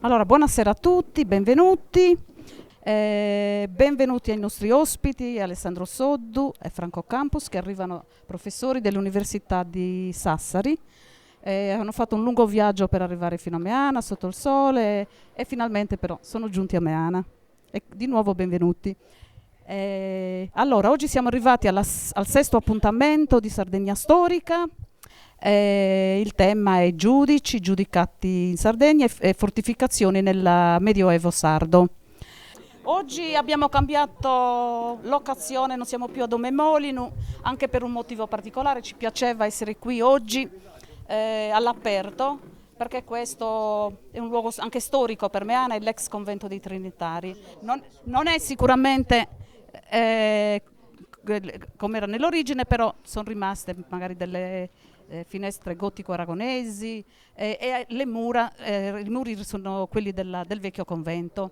Allora, buonasera a tutti, benvenuti. Benvenuti ai nostri ospiti, Alessandro Soddu e Franco Campus, che arrivano professori dell'Università di Sassari. Hanno fatto un lungo viaggio per arrivare fino a Meana, sotto il sole, e finalmente però sono giunti a Meana. E di nuovo benvenuti. Allora, oggi siamo arrivati al sesto appuntamento di Sardegna Storica. Il tema è giudici, giudicati in Sardegna e fortificazioni nel Medioevo sardo. Oggi abbiamo cambiato locazione, non siamo più a Domemolinu, anche per un motivo particolare. Ci piaceva essere qui oggi all'aperto, perché questo è un luogo anche storico per Meana, è l'ex convento dei Trinitari. Non è sicuramente come era nell'origine, però sono rimaste magari delle finestre gotico-aragonesi e le mura, i muri sono quelli del vecchio convento.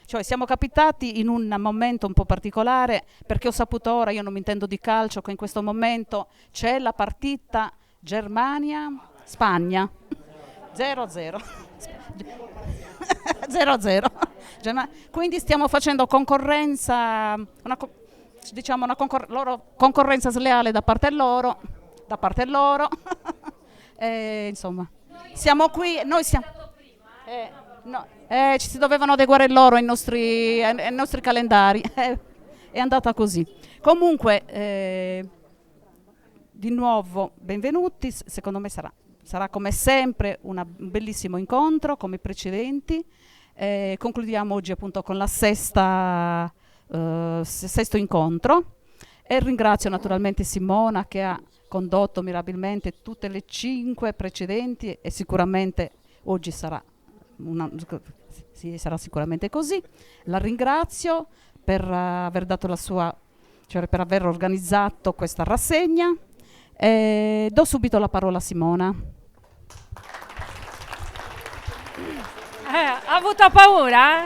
Cioè siamo capitati in un momento un po' particolare, perché ho saputo ora, io non mi intendo di calcio, che in questo momento c'è la partita Germania-Spagna 0-0. 0-0. Quindi stiamo facendo concorrenza, diciamo concorrenza sleale da parte loro. Insomma, siamo qui, noi siamo... no, ci si dovevano adeguare loro ai nostri calendari. È andata così. Comunque, di nuovo, benvenuti. Secondo me sarà come sempre un bellissimo incontro, come i precedenti. Concludiamo oggi appunto con la sesto incontro. E ringrazio naturalmente Simona, che ha condotto mirabilmente tutte le 5 precedenti, e sicuramente oggi sarà sicuramente così. La ringrazio per aver dato la sua, cioè per aver organizzato questa rassegna. Do subito la parola a Simona. Ha avuto paura?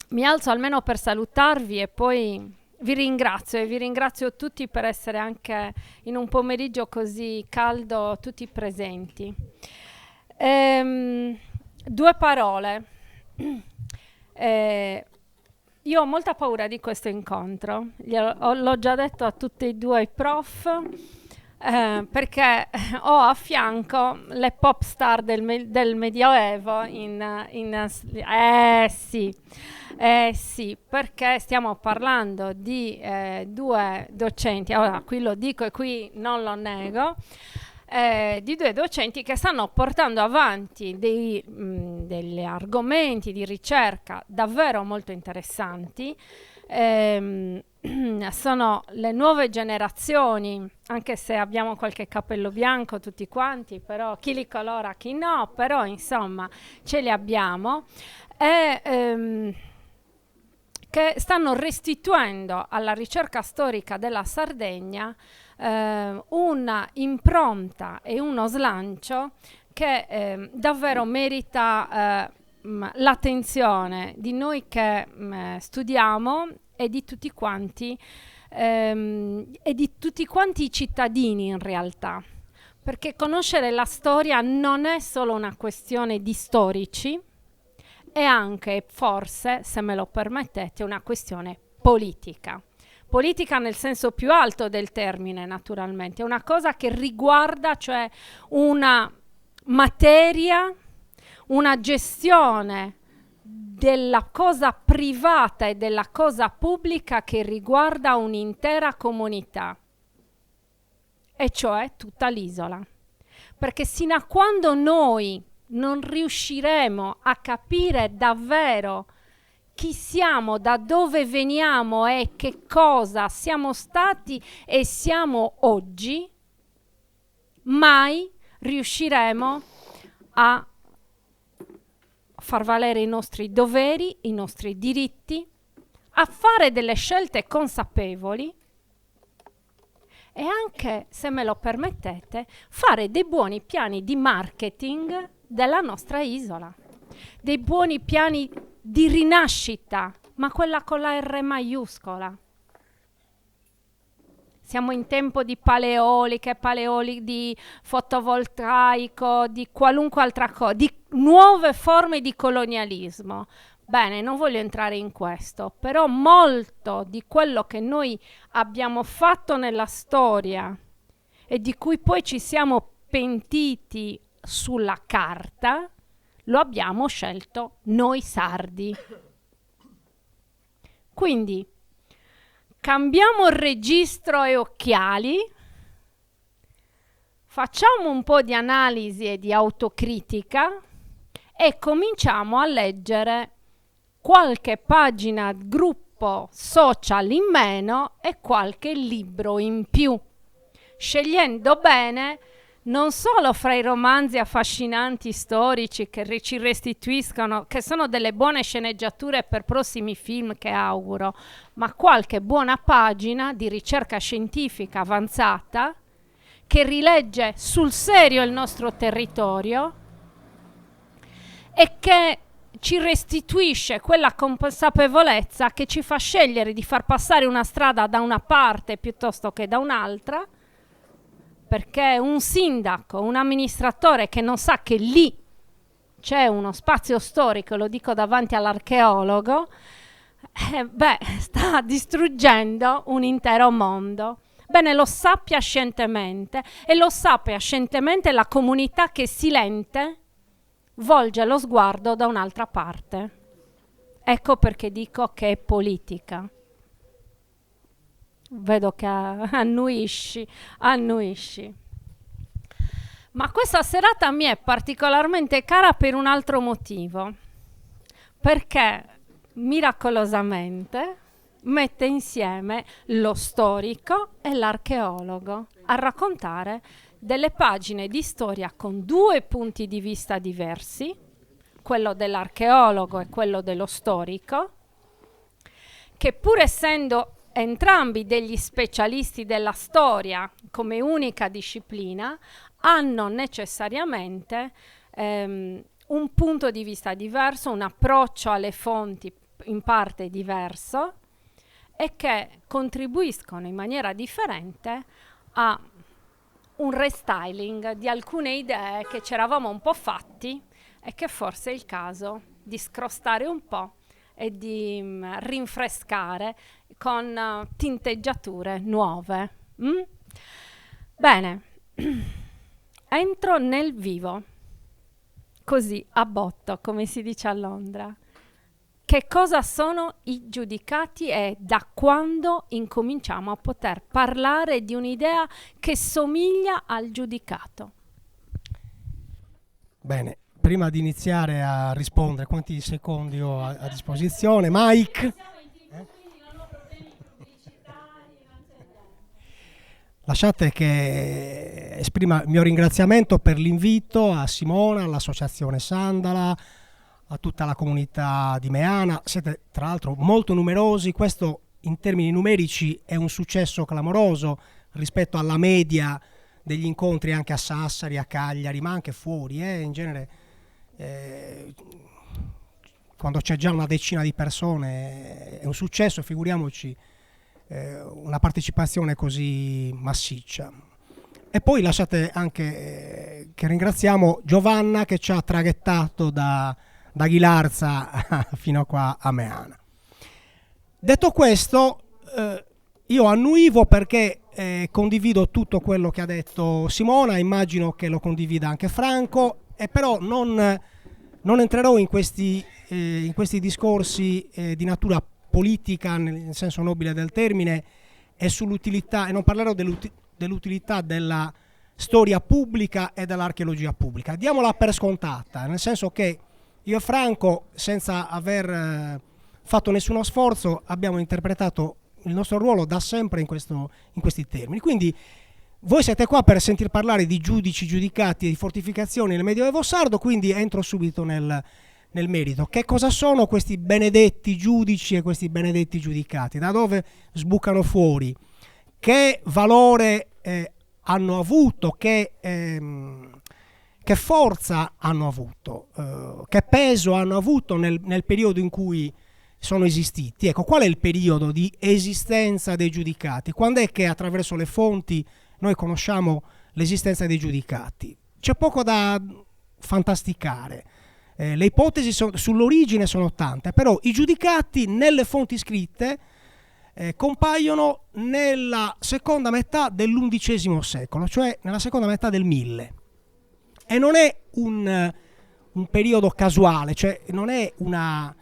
Mi alzo almeno per salutarvi e poi vi ringrazio tutti per essere anche in un pomeriggio così caldo tutti presenti. 2 parole. Io ho molta paura di questo incontro, l'ho già detto a tutti e 2 i prof, perché ho a fianco le pop star del Medioevo sì, perché stiamo parlando di 2 docenti, ora qui lo dico e qui non lo nego, di 2 docenti che stanno portando avanti degli argomenti di ricerca davvero molto interessanti. Sono le nuove generazioni, anche se abbiamo qualche capello bianco tutti quanti, però chi li colora chi no, però insomma ce li abbiamo, e che stanno restituendo alla ricerca storica della Sardegna una impronta e uno slancio che davvero merita l'attenzione di noi che studiamo e di tutti quanti i cittadini in realtà, perché conoscere la storia non è solo una questione di storici, è anche, forse, se me lo permettete, una questione politica. Politica nel senso più alto del termine, naturalmente, è una cosa che riguarda, cioè, una materia, una gestione della cosa privata e della cosa pubblica che riguarda un'intera comunità, e cioè tutta l'isola. Perché sino a quando noi non riusciremo a capire davvero chi siamo, da dove veniamo e che cosa siamo stati e siamo oggi, mai riusciremo a far valere i nostri doveri, i nostri diritti, a fare delle scelte consapevoli e anche, se me lo permettete, fare dei buoni piani di marketing della nostra isola, dei buoni piani di rinascita, ma quella con la R maiuscola. siamo in tempo di paleoliche, di fotovoltaico, di qualunque altra cosa, di nuove forme di colonialismo. Bene, non voglio entrare in questo, però molto di quello che noi abbiamo fatto nella storia e di cui poi ci siamo pentiti sulla carta, lo abbiamo scelto noi sardi. Quindi cambiamo registro e occhiali, facciamo un po' di analisi e di autocritica e cominciamo a leggere qualche pagina gruppo social in meno e qualche libro in più, scegliendo bene non solo fra i romanzi affascinanti storici che ci restituiscono, che sono delle buone sceneggiature per prossimi film che auguro, ma qualche buona pagina di ricerca scientifica avanzata che rilegge sul serio il nostro territorio e che ci restituisce quella consapevolezza che ci fa scegliere di far passare una strada da una parte piuttosto che da un'altra, perché un sindaco, un amministratore che non sa che lì c'è uno spazio storico, lo dico davanti all'archeologo, sta distruggendo un intero mondo. Bene, lo sappia scientemente, e lo sappia scientemente la comunità che silente volge lo sguardo da un'altra parte. Ecco perché dico che è politica. Vedo che annuisci. Ma questa serata mi è particolarmente cara per un altro motivo, perché miracolosamente mette insieme lo storico e l'archeologo a raccontare delle pagine di storia con due punti di vista diversi, quello dell'archeologo e quello dello storico, che pur essendo entrambi degli specialisti della storia come unica disciplina, hanno necessariamente un punto di vista diverso, un approccio alle fonti in parte diverso e che contribuiscono in maniera differente a un restyling di alcune idee che ci eravamo un po' fatti e che forse è il caso di scrostare un po' e di rinfrescare con tinteggiature nuove. Bene, entro nel vivo, così a botto, come si dice a Londra. Che cosa sono i giudicati e da quando incominciamo a poter parlare di un'idea che somiglia al giudicato? Bene, prima di iniziare a rispondere, quanti secondi ho a disposizione? Mike? Lasciate che esprima il mio ringraziamento per l'invito a Simona, all'associazione Sandala, a tutta la comunità di Meana. Siete tra l'altro molto numerosi, questo in termini numerici è un successo clamoroso rispetto alla media degli incontri anche a Sassari, a Cagliari, ma anche fuori. In genere quando c'è già una decina di persone è un successo, figuriamoci una partecipazione così massiccia. E poi lasciate anche che ringraziamo Giovanna che ci ha traghettato da Ghilarza fino qua a Meana. Detto questo, io annuivo perché condivido tutto quello che ha detto Simona, immagino che lo condivida anche Franco, e però non entrerò in questi discorsi di natura politica nel senso nobile del termine e sull'utilità, e non parlerò dell'utilità della storia pubblica e dell'archeologia pubblica. Diamola per scontata, nel senso che io e Franco, senza aver fatto nessuno sforzo, abbiamo interpretato il nostro ruolo da sempre in questi termini. Quindi voi siete qua per sentir parlare di giudici, giudicati e di fortificazioni nel Medioevo sardo, quindi entro subito nel merito. Che cosa sono questi benedetti giudici e questi benedetti giudicati? Da dove sbucano fuori? Che valore hanno avuto? Che forza hanno avuto? Che peso hanno avuto nel periodo in cui sono esistiti. Ecco, qual è il periodo di esistenza dei giudicati? Quando è che attraverso le fonti noi conosciamo l'esistenza dei giudicati? C'è poco da fantasticare. Le ipotesi sull'origine sono tante, però i giudicati nelle fonti scritte compaiono nella seconda metà dell'undicesimo secolo, cioè nella seconda metà del 1000. E non è un periodo casuale, cioè non è una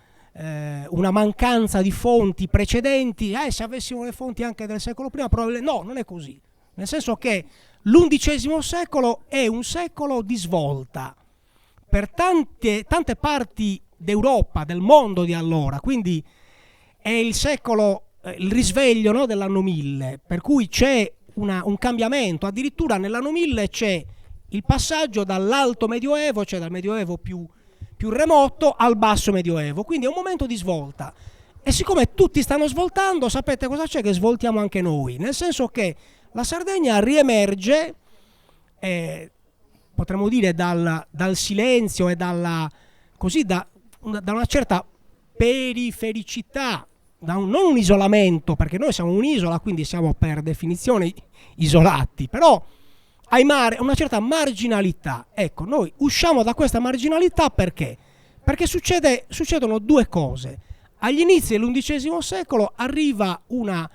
mancanza di fonti precedenti, se avessimo le fonti anche del secolo prima, probabilmente no, non è così. Nel senso che l'undicesimo secolo è un secolo di svolta per tante parti d'Europa, del mondo di allora, quindi è il secolo, il risveglio, no, dell'anno 1000, per cui c'è un cambiamento, addirittura nell'anno 1000 c'è il passaggio dall'alto medioevo, cioè dal medioevo più remoto, al basso medioevo, quindi è un momento di svolta. E siccome tutti stanno svoltando, sapete cosa c'è? Che svoltiamo anche noi, nel senso che la Sardegna riemerge, potremmo dire dal silenzio e da una certa perifericità, non un isolamento, perché noi siamo un'isola, quindi siamo per definizione isolati, però una certa marginalità. Ecco, noi usciamo da questa marginalità perché? Perché succedono due cose. Agli inizi dell'undicesimo secolo arriva una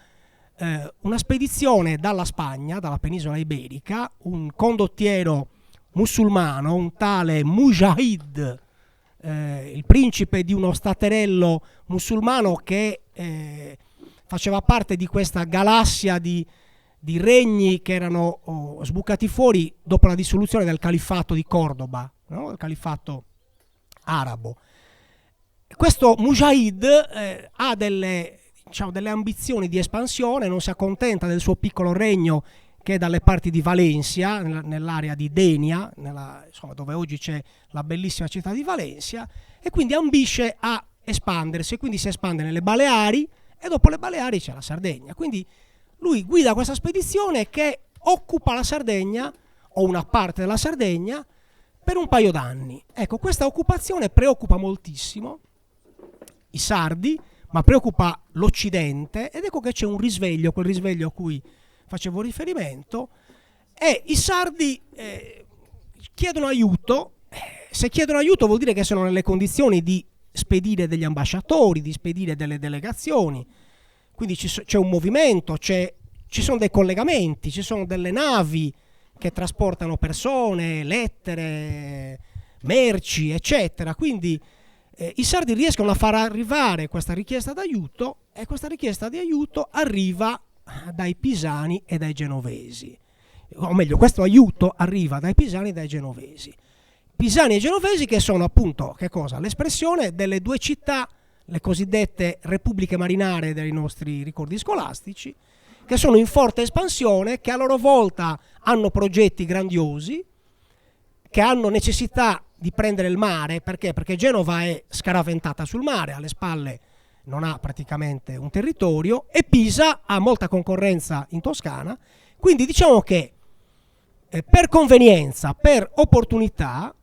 spedizione dalla Spagna, dalla penisola iberica, un condottiero musulmano, un tale Mujahid, il principe di uno staterello musulmano che faceva parte di questa galassia di regni che erano sbucati fuori dopo la dissoluzione del califfato di Cordoba, no? Il califfato arabo. Questo Mujahid ha delle ambizioni di espansione, non si accontenta del suo piccolo regno che è dalle parti di Valencia, nell'area di Denia, dove oggi c'è la bellissima città di Valencia, e quindi ambisce a espandersi, e quindi si espande nelle Baleari, e dopo le Baleari c'è la Sardegna. Quindi lui guida questa spedizione che occupa la Sardegna, o una parte della Sardegna, per un paio d'anni. Ecco, questa occupazione preoccupa moltissimo i sardi, ma preoccupa l'Occidente, ed ecco che c'è un risveglio, quel risveglio a cui facevo riferimento, e i sardi chiedono aiuto. Se chiedono aiuto vuol dire che sono nelle condizioni di spedire degli ambasciatori, di spedire delle delegazioni, quindi c'è un movimento, ci sono dei collegamenti, ci sono delle navi che trasportano persone, lettere, merci, eccetera. Quindi i sardi riescono a far arrivare questa richiesta d'aiuto, e questa richiesta di aiuto arriva dai pisani e dai genovesi. O meglio, questo aiuto arriva dai pisani e dai genovesi. Pisani e genovesi che sono appunto, che cosa? L'espressione delle due città, le cosiddette repubbliche marinare dei nostri ricordi scolastici, che sono in forte espansione, che a loro volta hanno progetti grandiosi, che hanno necessità di prendere il mare. Perché? Perché Genova è scaraventata sul mare, alle spalle non ha praticamente un territorio, e Pisa ha molta concorrenza in Toscana. Quindi diciamo che per convenienza, per opportunità,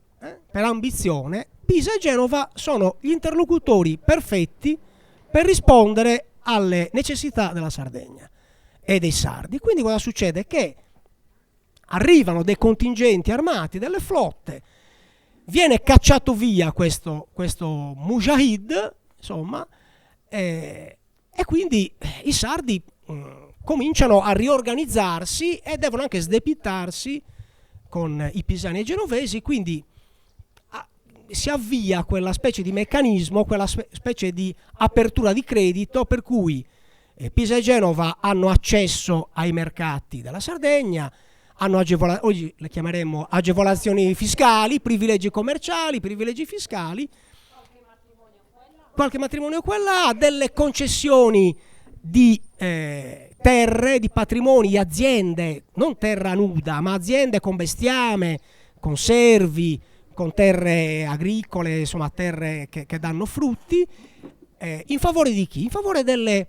per ambizione, Pisa e Genova sono gli interlocutori perfetti per rispondere alle necessità della Sardegna e dei sardi. Quindi cosa succede? Che arrivano dei contingenti armati, delle flotte, viene cacciato via questo Mujahid, insomma, e quindi i sardi cominciano a riorganizzarsi e devono anche sdebitarsi con i pisani e i genovesi. Quindi si avvia quella specie di meccanismo, quella specie di apertura di credito, per cui Pisa e Genova hanno accesso ai mercati della Sardegna, hanno oggi le chiameremo agevolazioni fiscali, privilegi commerciali, privilegi fiscali, qualche matrimonio quella, delle concessioni di terre, di patrimoni, di aziende, non terra nuda, ma aziende con bestiame, con servi, con terre agricole, insomma terre che danno frutti, in favore di chi? In favore delle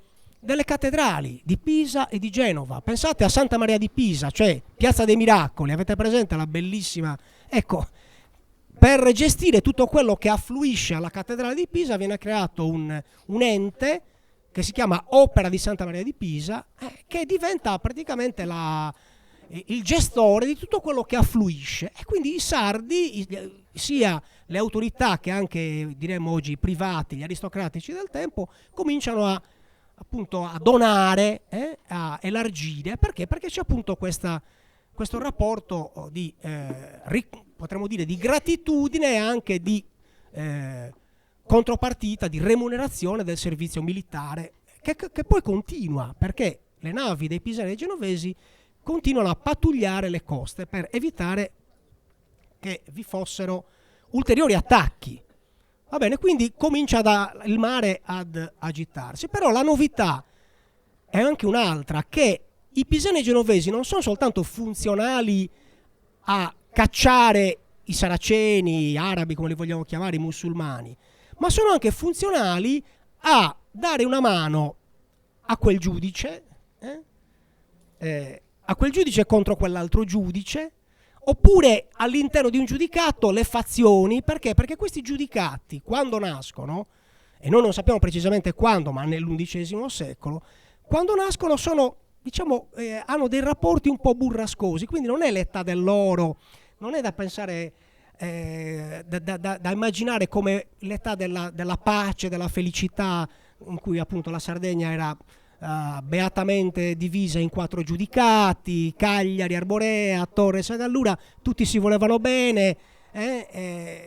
cattedrali di Pisa e di Genova. Pensate a Santa Maria di Pisa, cioè Piazza dei Miracoli, avete presente la bellissima? Ecco, per gestire tutto quello che affluisce alla cattedrale di Pisa viene creato un ente che si chiama Opera di Santa Maria di Pisa, che diventa praticamente il gestore di tutto quello che affluisce, e quindi i sardi, sia le autorità che anche, diremmo oggi, i privati, gli aristocratici del tempo, cominciano appunto a donare, a elargire. Perché? Perché c'è appunto questo rapporto di, potremmo dire, di gratitudine e anche di contropartita, di remunerazione del servizio militare, che poi continua, perché le navi dei pisani e genovesi continuano a pattugliare le coste per evitare che vi fossero ulteriori attacchi. Va bene, quindi comincia il mare ad agitarsi. Però la novità è anche un'altra, che i pisani e genovesi non sono soltanto funzionali a cacciare i saraceni, gli arabi, come li vogliamo chiamare, i musulmani, ma sono anche funzionali a dare una mano a quel giudice, contro quell'altro giudice, oppure all'interno di un giudicato le fazioni. Perché? Perché questi giudicati, quando nascono, e noi non sappiamo precisamente quando, ma nell'undicesimo secolo, quando nascono sono, diciamo, hanno dei rapporti un po' burrascosi, quindi non è l'età dell'oro, non è da pensare, da immaginare come l'età della pace, della felicità, in cui appunto la Sardegna era beatamente divisa in 4 giudicati, Cagliari, Arborea, Torres e Gallura, tutti si volevano bene,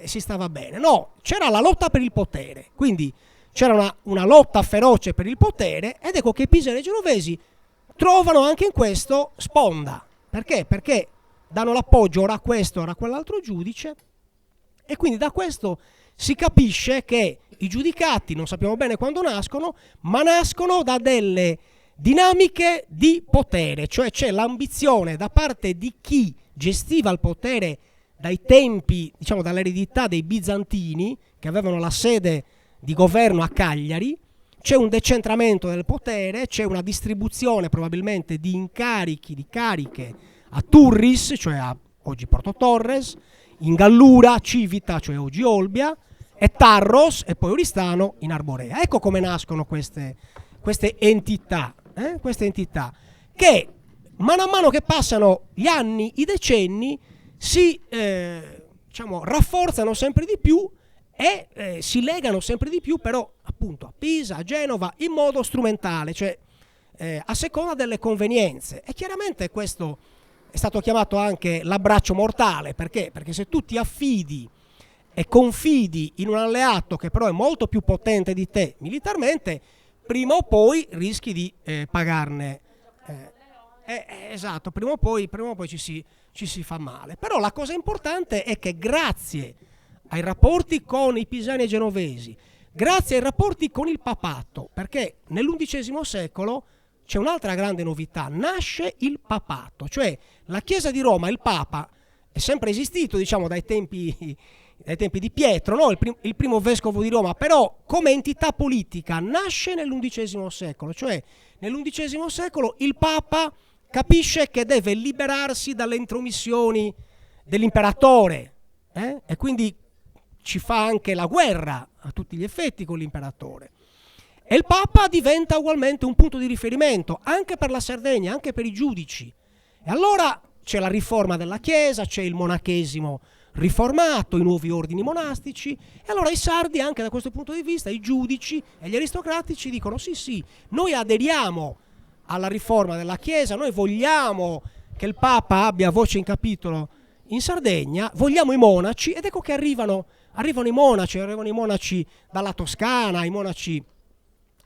si stava bene. No, c'era la lotta per il potere, quindi c'era una lotta feroce per il potere, ed ecco che i pisani e genovesi trovano anche in questo sponda. Perché? Perché danno l'appoggio ora a questo, ora a quell'altro giudice, e quindi da questo si capisce che i giudicati non sappiamo bene quando nascono, ma nascono da delle dinamiche di potere, cioè c'è l'ambizione da parte di chi gestiva il potere dai tempi, diciamo dall'eredità dei bizantini, che avevano la sede di governo a Cagliari. C'è un decentramento del potere, c'è una distribuzione probabilmente di incarichi, di cariche a Turris, cioè a oggi Porto Torres, in Gallura, Civita, cioè oggi Olbia, e Tarros e poi Oristano in Arborea. Ecco come nascono queste entità, che mano a mano che passano gli anni, i decenni, si rafforzano sempre di più e si legano sempre di più, però appunto a Pisa, a Genova, in modo strumentale, cioè a seconda delle convenienze. E chiaramente questo è stato chiamato anche l'abbraccio mortale. Perché? Perché se tu ti affidi e confidi in un alleato che però è molto più potente di te militarmente, prima o poi rischi di pagarne. Esatto, prima o poi ci si fa male. Però la cosa importante è che grazie ai rapporti con i pisani e genovesi, grazie ai rapporti con il papato, perché nell'undicesimo secolo c'è un'altra grande novità: nasce il papato, cioè la Chiesa di Roma, il Papa, è sempre esistito, diciamo, dai tempi di Pietro, no? il primo vescovo di Roma, però come entità politica nasce nell'undicesimo secolo, cioè nell'undicesimo secolo il Papa capisce che deve liberarsi dalle intromissioni dell'imperatore, e quindi ci fa anche la guerra a tutti gli effetti con l'imperatore. E il Papa diventa ugualmente un punto di riferimento anche per la Sardegna, anche per i giudici. E allora c'è la riforma della Chiesa, c'è il monachesimo riformato, i nuovi ordini monastici, e allora i sardi, anche da questo punto di vista, i giudici e gli aristocratici dicono sì, noi aderiamo alla riforma della Chiesa, noi vogliamo che il Papa abbia voce in capitolo in Sardegna, vogliamo i monaci. Ed ecco che arrivano i monaci dalla Toscana, i monaci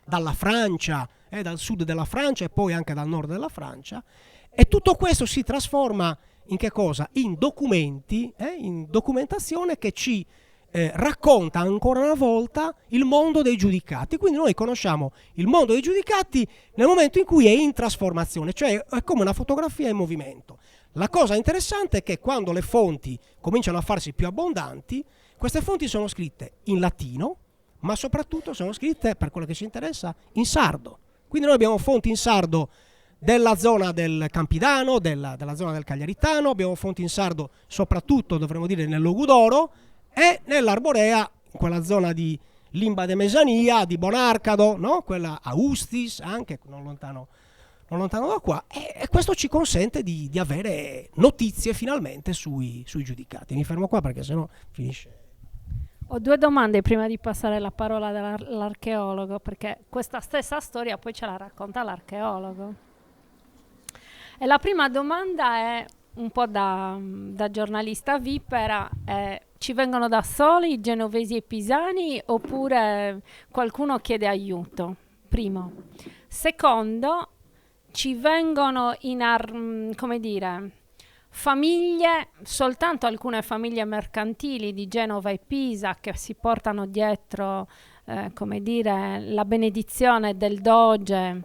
dalla Francia, dal sud della Francia e poi anche dal nord della Francia, e tutto questo si trasforma in che cosa? In documenti, in documentazione che ci racconta ancora una volta il mondo dei giudicati. Quindi noi conosciamo il mondo dei giudicati nel momento in cui è in trasformazione, cioè è come una fotografia in movimento. La cosa interessante è che quando le fonti cominciano a farsi più abbondanti, queste fonti sono scritte in latino, ma soprattutto sono scritte, per quello che ci interessa, in sardo. Quindi noi abbiamo fonti in sardo della zona del Campidano, della zona del Cagliaritano, abbiamo fonti in sardo soprattutto, dovremmo dire, nel Logudoro, e nell'Arborea, in quella zona di Limba de Mesania, di Bonarcado, no? Quella a Ustis, anche non lontano da qua, e questo ci consente di avere notizie finalmente sui giudicati. Mi fermo qua perché sennò finisce. Ho due domande prima di passare la parola all'archeologo, perché questa stessa storia poi ce la racconta l'archeologo. E la prima domanda è un po' da giornalista vipera, ci vengono da soli i genovesi e i pisani oppure qualcuno chiede aiuto? Primo. Secondo, ci vengono come dire, famiglie, soltanto alcune famiglie mercantili di Genova e Pisa che si portano dietro, come dire, la benedizione del Doge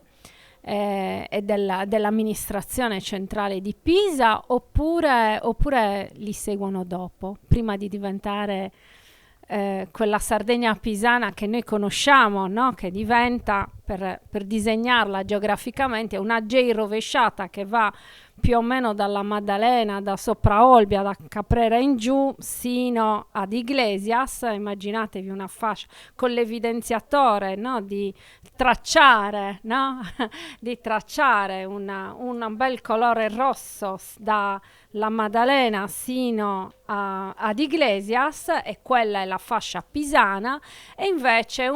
e dell'amministrazione centrale di Pisa, oppure li seguono dopo, prima di diventare quella Sardegna pisana che noi conosciamo, no? Che diventa, per disegnarla geograficamente, una J rovesciata che va più o meno dalla Maddalena, da sopra Olbia, da Caprera in giù, sino ad Iglesias. Immaginatevi una fascia con l'evidenziatore, no? Di tracciare, no? Di tracciare un bel colore rosso dalla Maddalena sino ad Iglesias, e quella è la fascia pisana, e invece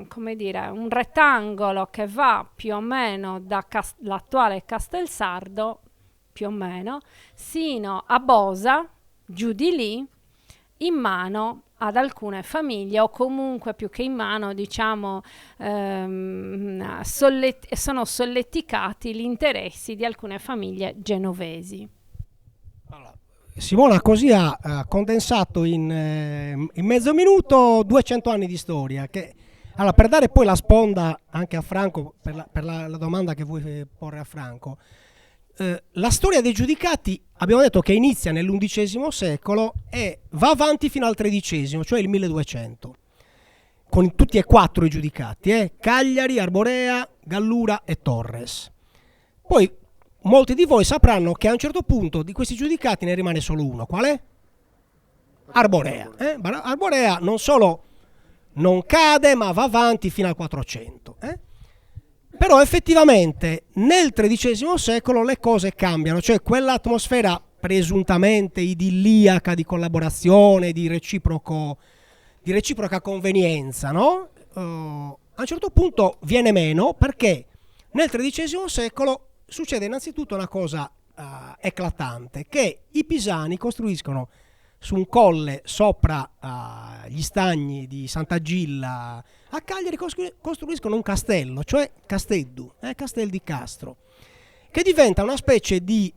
come dire, un rettangolo che va più o meno dall'attuale Castelsardo, più o meno, sino a Bosa, giù di lì, in mano ad alcune famiglie, o comunque più che in mano, diciamo, sono solleticati gli interessi di alcune famiglie genovesi. Simona così ha condensato in mezzo minuto 200 anni di storia, allora, per dare poi la sponda anche a Franco, per la domanda che vuoi porre a Franco, la storia dei giudicati abbiamo detto che inizia nell'XI secolo e va avanti fino al XIII, cioè il 1200, con tutti e quattro i giudicati, Cagliari, Arborea, Gallura e Torres. Poi molti di voi sapranno che a un certo punto di questi giudicati ne rimane solo uno. Qual è? Arborea. Arborea non solo non cade, ma va avanti fino al 400. Però effettivamente nel XIII secolo le cose cambiano, cioè quell'atmosfera presuntamente idilliaca di collaborazione, di reciproca convenienza, no? A un certo punto viene meno, perché nel XIII secolo succede innanzitutto una cosa eclatante, che i pisani costruiscono su un colle sopra gli stagni di Sant'Agilla a Cagliari, costruiscono un castello, cioè Casteddu, Castel di Castro, che diventa una specie di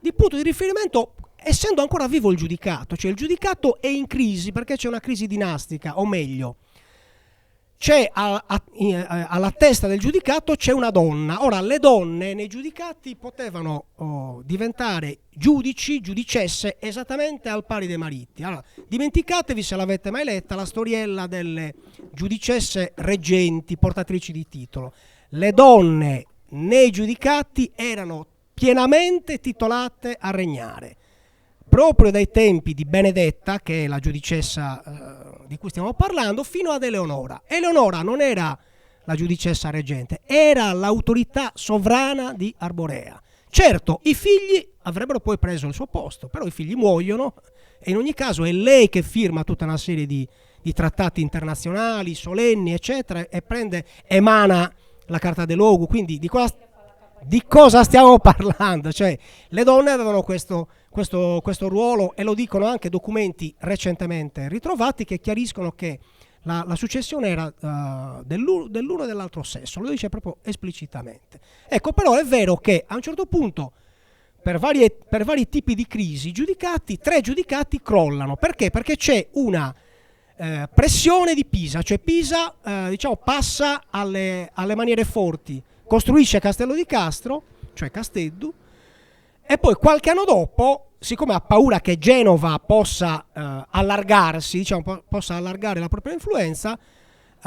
di punto di riferimento, essendo ancora vivo il giudicato. Cioè il giudicato è in crisi perché c'è una crisi dinastica, o meglio, c'è alla testa del giudicato c'è una donna. Ora, le donne nei giudicati potevano diventare giudicesse esattamente al pari dei mariti. Allora, dimenticatevi, se l'avete mai letta, la storiella delle giudicesse reggenti, portatrici di titolo. Le donne nei giudicati erano pienamente titolate a regnare, proprio dai tempi di Benedetta, che è la giudicessa di cui stiamo parlando, fino ad Eleonora. Eleonora non era la giudicessa reggente, era l'autorità sovrana di Arborea. Certo, i figli avrebbero poi preso il suo posto, però i figli muoiono e in ogni caso è lei che firma tutta una serie di trattati internazionali, solenni, eccetera, e emana la Carta de Logu. Quindi di cosa stiamo parlando? Cioè, le donne avevano questo ruolo, e lo dicono anche documenti recentemente ritrovati che chiariscono che la successione era dell'uno e dell'altro sesso, lo dice proprio esplicitamente. Ecco, però è vero che a un certo punto, per vari tipi di crisi, tre giudicati crollano. Perché? Perché c'è una pressione di Pisa, cioè Pisa passa alle maniere forti, costruisce Castello di Castro, cioè Casteddu, e poi qualche anno dopo, siccome ha paura che Genova possa allargarsi, possa allargare la propria influenza,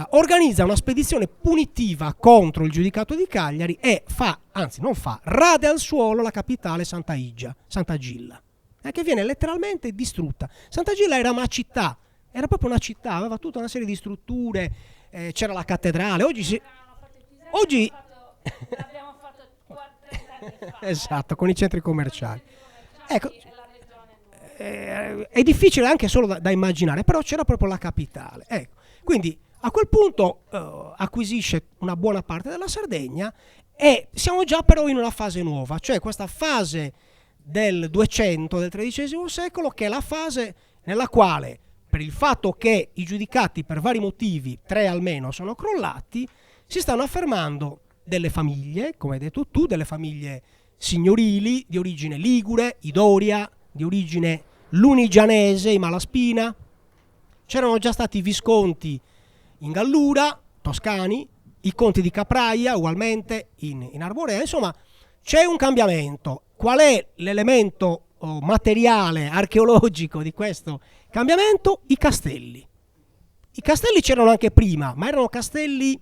organizza una spedizione punitiva contro il giudicato di Cagliari e rade al suolo la capitale Santa Gilla, che viene letteralmente distrutta. Santa Gilla era una città, era proprio una città, aveva tutta una serie di strutture, c'era la cattedrale. Oggi l'abbiamo fatto 30 anni fa. Esatto, con i centri commerciali. Ecco, è difficile anche solo da immaginare, però c'era proprio la capitale. Ecco. Quindi a quel punto acquisisce una buona parte della Sardegna e siamo già però in una fase nuova, cioè questa fase del 200 del XIII secolo, che è la fase nella quale, per il fatto che i giudicati per vari motivi, 3 almeno, sono crollati, si stanno affermando delle famiglie, come hai detto tu, delle famiglie signorili di origine ligure, i Doria, di origine lunigianese, i Malaspina. C'erano già stati i visconti in Gallura, toscani, i conti di Capraia ugualmente in Arborea. Insomma, c'è un cambiamento. Qual è l'elemento materiale, archeologico di questo cambiamento? I castelli. I castelli c'erano anche prima, ma erano castelli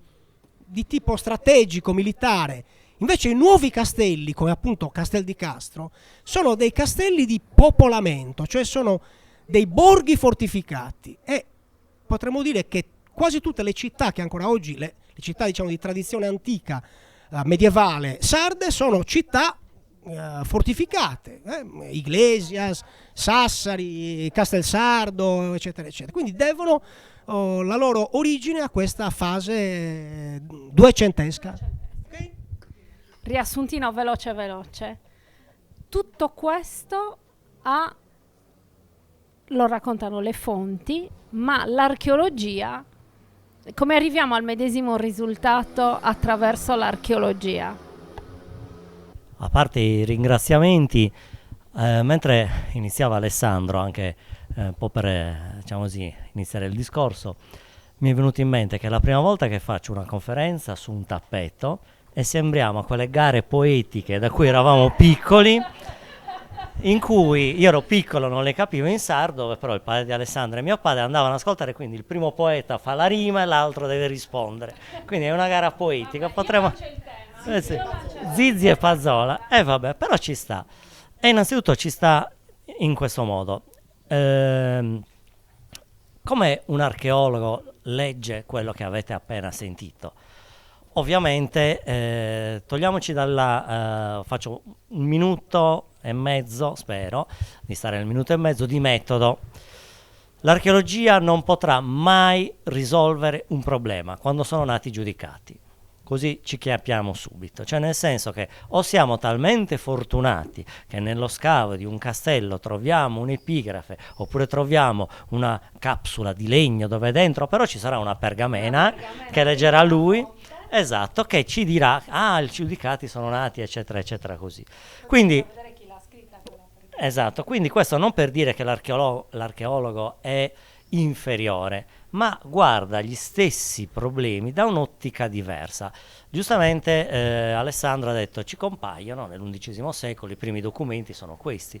di tipo strategico, militare. Invece i nuovi castelli, come appunto Castel di Castro, sono dei castelli di popolamento, cioè sono dei borghi fortificati, e potremmo dire che quasi tutte le città che ancora oggi, le città diciamo di tradizione antica, medievale, sarde, sono città fortificate, Iglesias, Sassari, Castelsardo, eccetera, eccetera. Quindi devono la loro origine a questa fase duecentesca. Okay? Riassuntino veloce. Tutto questo lo raccontano le fonti, ma l'archeologia, come arriviamo al medesimo risultato attraverso l'archeologia? A parte i ringraziamenti, mentre iniziava Alessandro, anche un po' per diciamo così, iniziare il discorso, mi è venuto in mente che è la prima volta che faccio una conferenza su un tappeto e sembriamo a quelle gare poetiche da cui eravamo piccoli, in cui io ero piccolo, non le capivo in sardo, però il padre di Alessandro e mio padre andavano ad ascoltare, quindi il primo poeta fa la rima e l'altro deve rispondere. Quindi è una gara poetica, potremmo... sì. Zizzi e Pazzola, vabbè, però ci sta. E innanzitutto ci sta in questo modo. Come un archeologo legge quello che avete appena sentito? Ovviamente togliamoci faccio 1 minuto e mezzo, spero di stare nel minuto e mezzo di metodo. L'archeologia non potrà mai risolvere un problema quando sono nati i giudicati. Così ci chiappiamo subito, cioè nel senso che o siamo talmente fortunati che nello scavo di un castello troviamo un'epigrafe, oppure troviamo una capsula di legno dove dentro però ci sarà una pergamena che leggerà lui, esatto, che ci dirà i giudicati sono nati eccetera eccetera così. Quindi esatto, quindi questo non per dire che l'archeologo è inferiore, ma guarda gli stessi problemi da un'ottica diversa. Giustamente Alessandro ha detto ci compaiono nell'undicesimo secolo, i primi documenti sono questi.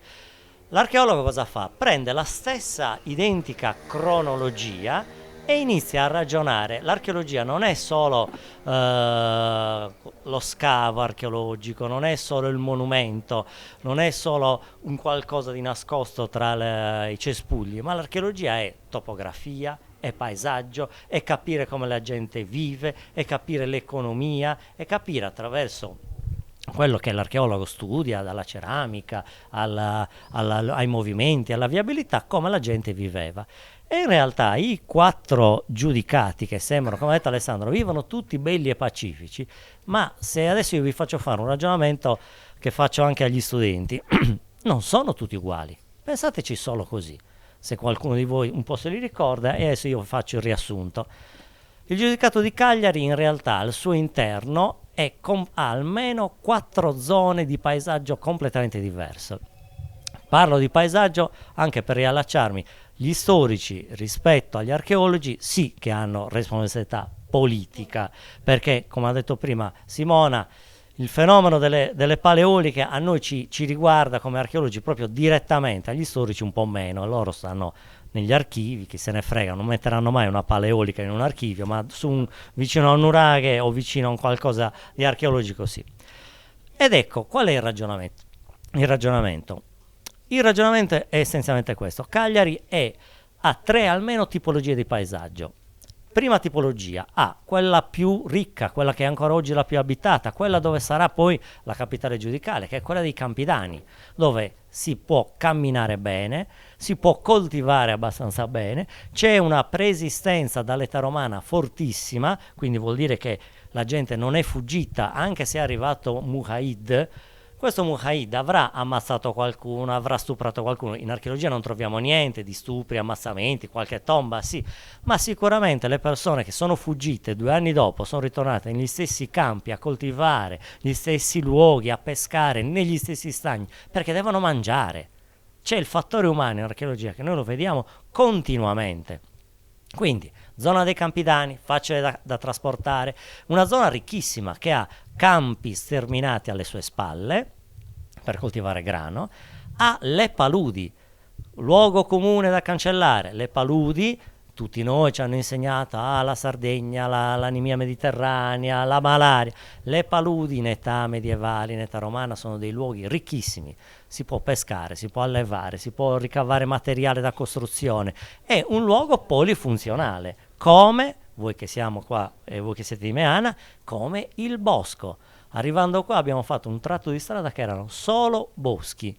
L'archeologo cosa fa? Prende la stessa identica cronologia e inizia a ragionare. L'archeologia non è solo lo scavo archeologico, non è solo il monumento, non è solo un qualcosa di nascosto tra i cespugli, ma l'archeologia è topografia, è paesaggio, è capire come la gente vive, è capire l'economia, è capire attraverso quello che l'archeologo studia, dalla ceramica ai movimenti, alla viabilità, come la gente viveva. E in realtà i 4 giudicati che sembrano, come ha detto Alessandro, vivono tutti belli e pacifici, ma se adesso io vi faccio fare un ragionamento che faccio anche agli studenti, non sono tutti uguali, pensateci solo così, se qualcuno di voi un po' se li ricorda, e adesso io faccio il riassunto. Il giudicato di Cagliari in realtà al suo interno ha almeno 4 zone di paesaggio completamente diverse. Parlo di paesaggio anche per riallacciarmi. Gli storici rispetto agli archeologi sì che hanno responsabilità politica, perché come ha detto prima Simona, il fenomeno delle paleoliche a noi ci riguarda come archeologi proprio direttamente, agli storici un po' meno, loro stanno negli archivi, chi se ne frega, non metteranno mai una pala eolica in un archivio, ma vicino a un nuraghe o vicino a un qualcosa di archeologico sì. Ed ecco, qual è il ragionamento? Il ragionamento è essenzialmente questo. Cagliari ha 3 almeno tipologie di paesaggio. Prima tipologia, quella più ricca, quella che è ancora oggi la più abitata, quella dove sarà poi la capitale giudicale, che è quella dei Campidani, dove si può camminare bene, si può coltivare abbastanza bene, c'è una preesistenza dall'età romana fortissima, quindi vuol dire che la gente non è fuggita, anche se è arrivato Muhaid. Questo Muhaid avrà ammazzato qualcuno, avrà stuprato qualcuno. In archeologia non troviamo niente di stupri, ammazzamenti, qualche tomba, sì, ma sicuramente le persone che sono fuggite 2 anni dopo sono ritornate negli stessi campi a coltivare, gli stessi luoghi, a pescare, negli stessi stagni, perché devono mangiare. C'è il fattore umano in archeologia che noi lo vediamo continuamente. Quindi, zona dei Campidani, facile da trasportare, una zona ricchissima che ha campi sterminati alle sue spalle per coltivare grano, ha le paludi, luogo comune da cancellare. Le paludi, tutti noi ci hanno insegnato la Sardegna, l'anemia mediterranea, la malaria. Le paludi in età medievale, in età romana sono dei luoghi ricchissimi, si può pescare, si può allevare, si può ricavare materiale da costruzione, è un luogo polifunzionale, come voi che siamo qua e voi che siete di Meana, come il bosco. Arrivando qua abbiamo fatto un tratto di strada che erano solo boschi.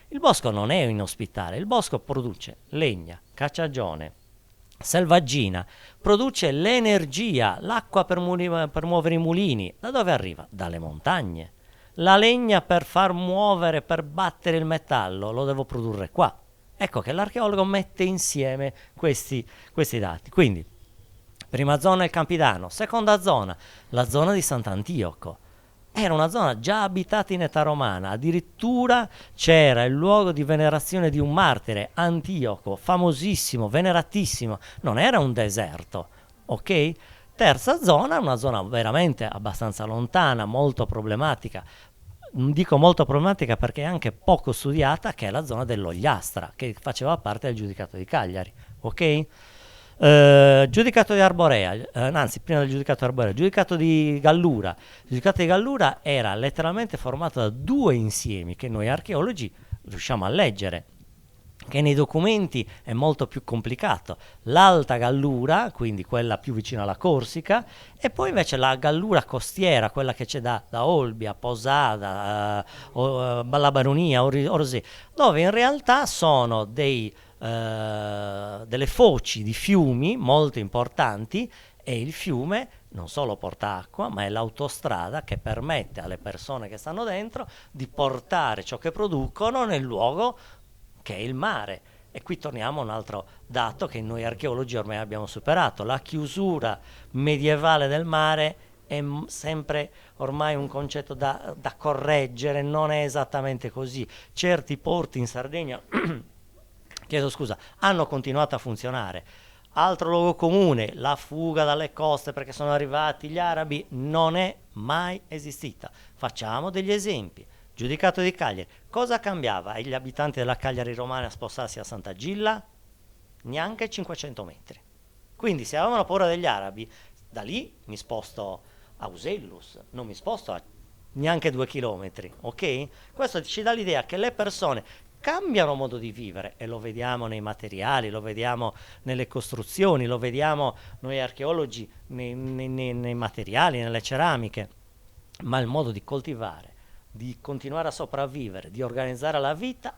Il bosco non è inospitale, il bosco produce legna, cacciagione, selvaggina, produce l'energia, l'acqua per muovere i mulini. Da dove arriva? Dalle montagne. La legna per far muovere, per battere il metallo, lo devo produrre qua. Ecco che l'archeologo mette insieme questi dati. Quindi, prima zona il Campidano, seconda zona, la zona di Sant'Antioco. Era una zona già abitata in età romana, addirittura c'era il luogo di venerazione di un martire, Antioco, famosissimo, veneratissimo, non era un deserto, ok? Terza zona, una zona veramente abbastanza lontana, molto problematica. Dico molto problematica perché è anche poco studiata, che è la zona dell'Ogliastra, che faceva parte del giudicato di Cagliari, ok? Giudicato di Arborea, anzi prima del giudicato di Arborea, giudicato di Gallura. Il giudicato di Gallura era letteralmente formato da 2 insiemi che noi archeologi riusciamo a leggere, che nei documenti è molto più complicato. L'Alta Gallura, quindi quella più vicina alla Corsica, e poi invece la Gallura costiera, quella che c'è da Olbia, Posada, la Baronia, Orsè, dove in realtà sono delle foci di fiumi molto importanti, e il fiume non solo porta acqua, ma è l'autostrada che permette alle persone che stanno dentro di portare ciò che producono nel luogo che è il mare. E qui torniamo a un altro dato che noi archeologi ormai abbiamo superato: la chiusura medievale del mare è sempre ormai un concetto da correggere, non è esattamente così. Certi porti in Sardegna chiedo scusa, hanno continuato a funzionare. Altro luogo comune, la fuga dalle coste perché sono arrivati gli arabi, non è mai esistita. Facciamo degli esempi. Giudicato di Cagliari, cosa cambiava agli abitanti della Cagliari romana a spostarsi a Sant'Agilla? Neanche 500 metri. Quindi se avevano paura degli arabi, da lì mi sposto a Usellus, non mi sposto a neanche 2 chilometri, ok? Questo ci dà l'idea che le persone cambiano modo di vivere, e lo vediamo nei materiali, lo vediamo nelle costruzioni, lo vediamo noi archeologi nei materiali, nelle ceramiche, ma il modo di coltivare, di continuare a sopravvivere, di organizzare la vita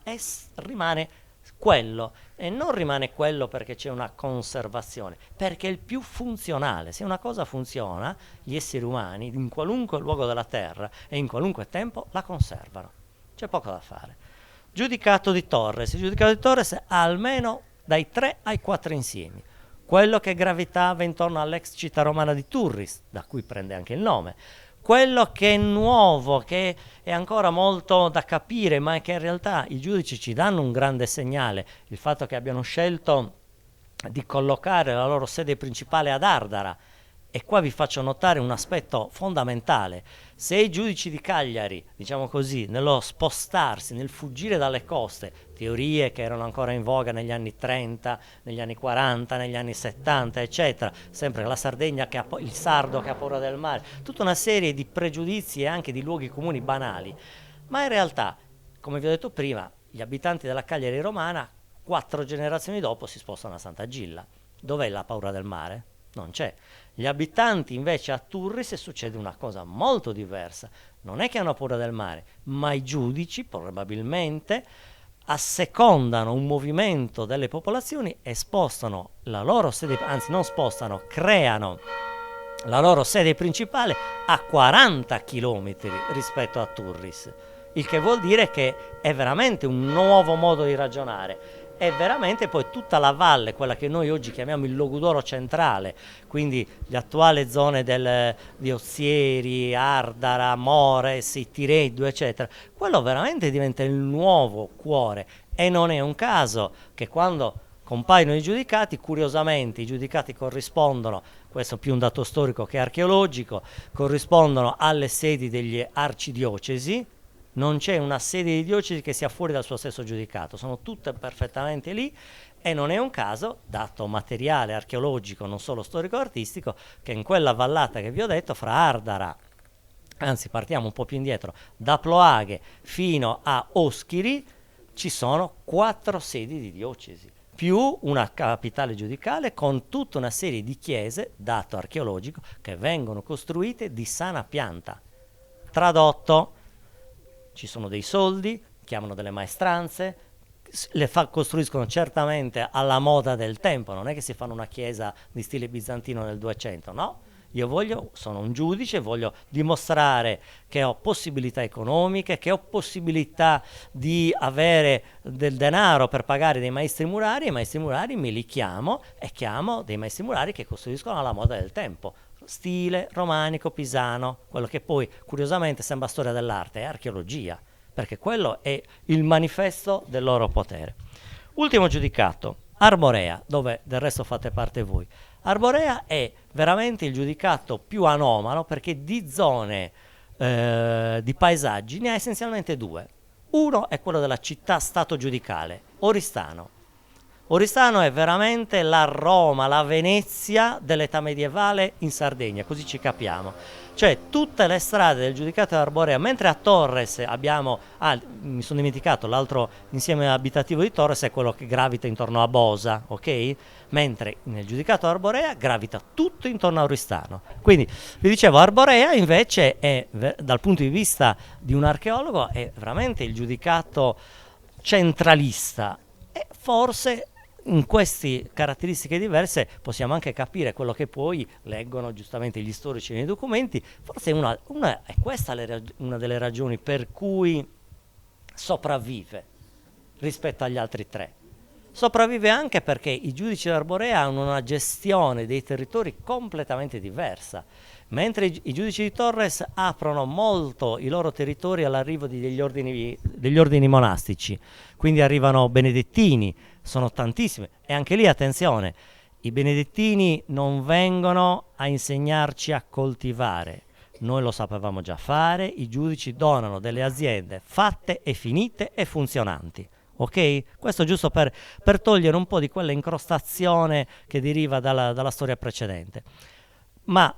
rimane quello, e non rimane quello perché c'è una conservazione, perché è il più funzionale. Se una cosa funziona, gli esseri umani in qualunque luogo della terra e in qualunque tempo la conservano, c'è poco da fare. Giudicato di Torres. Il giudicato di Torres ha almeno dai 3 ai 4 insiemi. Quello che gravitava intorno all'ex città romana di Turris, da cui prende anche il nome. Quello che è nuovo, che è ancora molto da capire, ma che in realtà i giudici ci danno un grande segnale. Il fatto che abbiano scelto di collocare la loro sede principale ad Ardara E qua vi faccio notare un aspetto fondamentale. Se i giudici di Cagliari, diciamo così, nello spostarsi, nel fuggire dalle coste, teorie che erano ancora in voga negli anni 30, negli anni 40, negli anni 70, eccetera, sempre la Sardegna che il sardo che ha paura del mare, tutta una serie di pregiudizi e anche di luoghi comuni banali. Ma in realtà, come vi ho detto prima, gli abitanti della Cagliari romana, 4 generazioni dopo, si spostano a Sant'Agilla. Dov'è la paura del mare? Non c'è. Gli abitanti invece a Turris succede una cosa molto diversa. Non è che hanno paura del mare, ma i giudici probabilmente assecondano un movimento delle popolazioni e spostano la loro sede, anzi non spostano, creano la loro sede principale a 40 km rispetto a Turris, il che vuol dire che è veramente un nuovo modo di ragionare. È veramente poi tutta la valle, quella che noi oggi chiamiamo il Logudoro centrale, quindi le attuali zone di Ozieri, Ardara, Mores, Ittireddu, eccetera, quello veramente diventa il nuovo cuore. E non è un caso che quando compaiono i giudicati, curiosamente i giudicati corrispondono, questo è più un dato storico che archeologico, corrispondono alle sedi degli arcidiocesi. Non c'è una sede di diocesi che sia fuori dal suo stesso giudicato, sono tutte perfettamente lì, e non è un caso, dato materiale archeologico, non solo storico-artistico, che in quella vallata che vi ho detto, fra Ardara, anzi partiamo un po' più indietro, da Ploaghe fino a Oschiri, ci sono 4 sedi di diocesi, più una capitale giudicale con tutta una serie di chiese, dato archeologico, che vengono costruite di sana pianta. Tradotto: ci sono dei soldi, chiamano delle maestranze, costruiscono certamente alla moda del tempo, non è che si fanno una chiesa di stile bizantino nel 200, no? Sono un giudice, voglio dimostrare che ho possibilità economiche, che ho possibilità di avere del denaro per pagare dei maestri murari, e i maestri murari me li chiamo, e chiamo dei maestri murari che costruiscono alla moda del tempo. Stile romanico, pisano, quello che poi curiosamente sembra storia dell'arte, è archeologia, perché quello è il manifesto del loro potere. Ultimo giudicato, Arborea, dove del resto fate parte voi. Arborea è veramente il giudicato più anomalo, perché di zone, di paesaggi ne ha essenzialmente 2. Uno è quello della città-stato giudicale, Oristano. Oristano è veramente la Roma, la Venezia dell'età medievale in Sardegna, così ci capiamo. Cioè tutte le strade del giudicato di Arborea, mentre a Torres abbiamo, mi sono dimenticato, l'altro insieme abitativo di Torres è quello che gravita intorno a Bosa, ok? Mentre nel giudicato di Arborea gravita tutto intorno a Oristano. Quindi vi dicevo, Arborea invece è, dal punto di vista di un archeologo, è veramente il giudicato centralista, e forse in queste caratteristiche diverse possiamo anche capire quello che poi leggono giustamente gli storici nei documenti. Forse è questa una delle ragioni per cui sopravvive rispetto agli altri 3. Sopravvive anche perché i giudici d'Arborea hanno una gestione dei territori completamente diversa, mentre i giudici di Torres aprono molto i loro territori all'arrivo degli ordini monastici, quindi arrivano benedettini, sono tantissimi, e anche lì attenzione, i benedettini non vengono a insegnarci a coltivare, noi lo sapevamo già fare, i giudici donano delle aziende fatte e finite e funzionanti. Ok? Questo giusto per togliere un po' di quella incrostazione che deriva dalla storia precedente. Ma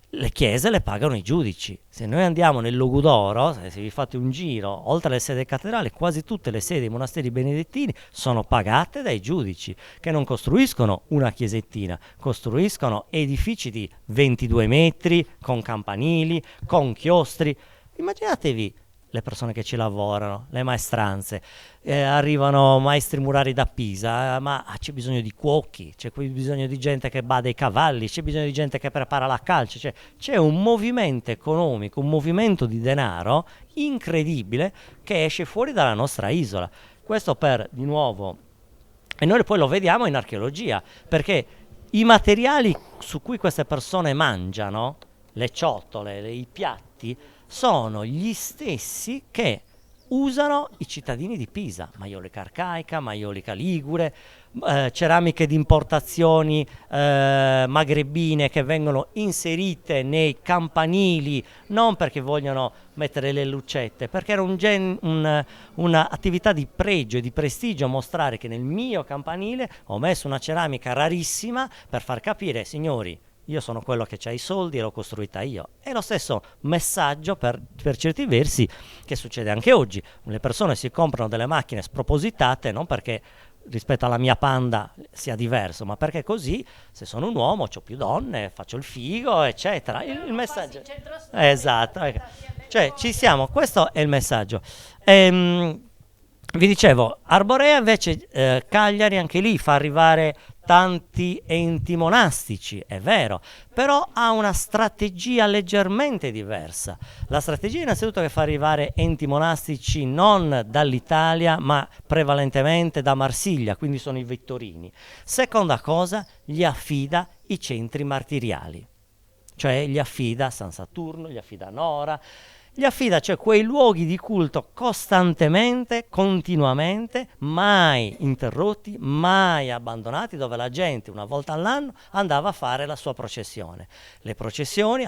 le chiese le pagano i giudici. Se noi andiamo nel Logudoro, se vi fate un giro, oltre alle sedi cattedrali, quasi tutte le sedi dei monasteri benedettini sono pagate dai giudici, che non costruiscono una chiesettina, costruiscono edifici di 22 metri, con campanili, con chiostri. Immaginatevi le persone che ci lavorano, le maestranze, arrivano maestri murari da Pisa, ma c'è bisogno di cuochi, c'è bisogno di gente che bada i cavalli, c'è bisogno di gente che prepara la calce, cioè, c'è un movimento economico, un movimento di denaro incredibile che esce fuori dalla nostra isola. Questo di nuovo, e noi poi lo vediamo in archeologia, perché i materiali su cui queste persone mangiano, le ciotole, i piatti, sono gli stessi che usano i cittadini di Pisa, maiolica arcaica, maiolica ligure, ceramiche di importazioni magrebine che vengono inserite nei campanili, non perché vogliono mettere le lucette, perché era un'attività di pregio e di prestigio mostrare che nel mio campanile ho messo una ceramica rarissima per far capire, signori, io sono quello che ha i soldi e l'ho costruita io. È lo stesso messaggio per certi versi che succede anche oggi. Le persone si comprano delle macchine spropositate non perché rispetto alla mia Panda sia diverso, ma perché così, se sono un uomo, ho più donne, faccio il figo, eccetera. Il messaggio. Esatto. Cioè, ci siamo, questo è il messaggio. Vi dicevo, Arborea invece, Cagliari anche lì fa arrivare tanti enti monastici, è vero, però ha una strategia leggermente diversa. La strategia innanzitutto che fa arrivare enti monastici non dall'Italia ma prevalentemente da Marsiglia, quindi sono i vettorini. Seconda cosa, gli affida i centri martiriali, cioè gli affida San Saturno, gli affida Nora, gli affida cioè quei luoghi di culto costantemente, continuamente, mai interrotti, mai abbandonati, dove la gente una volta all'anno andava a fare la sua processione. Le processioni,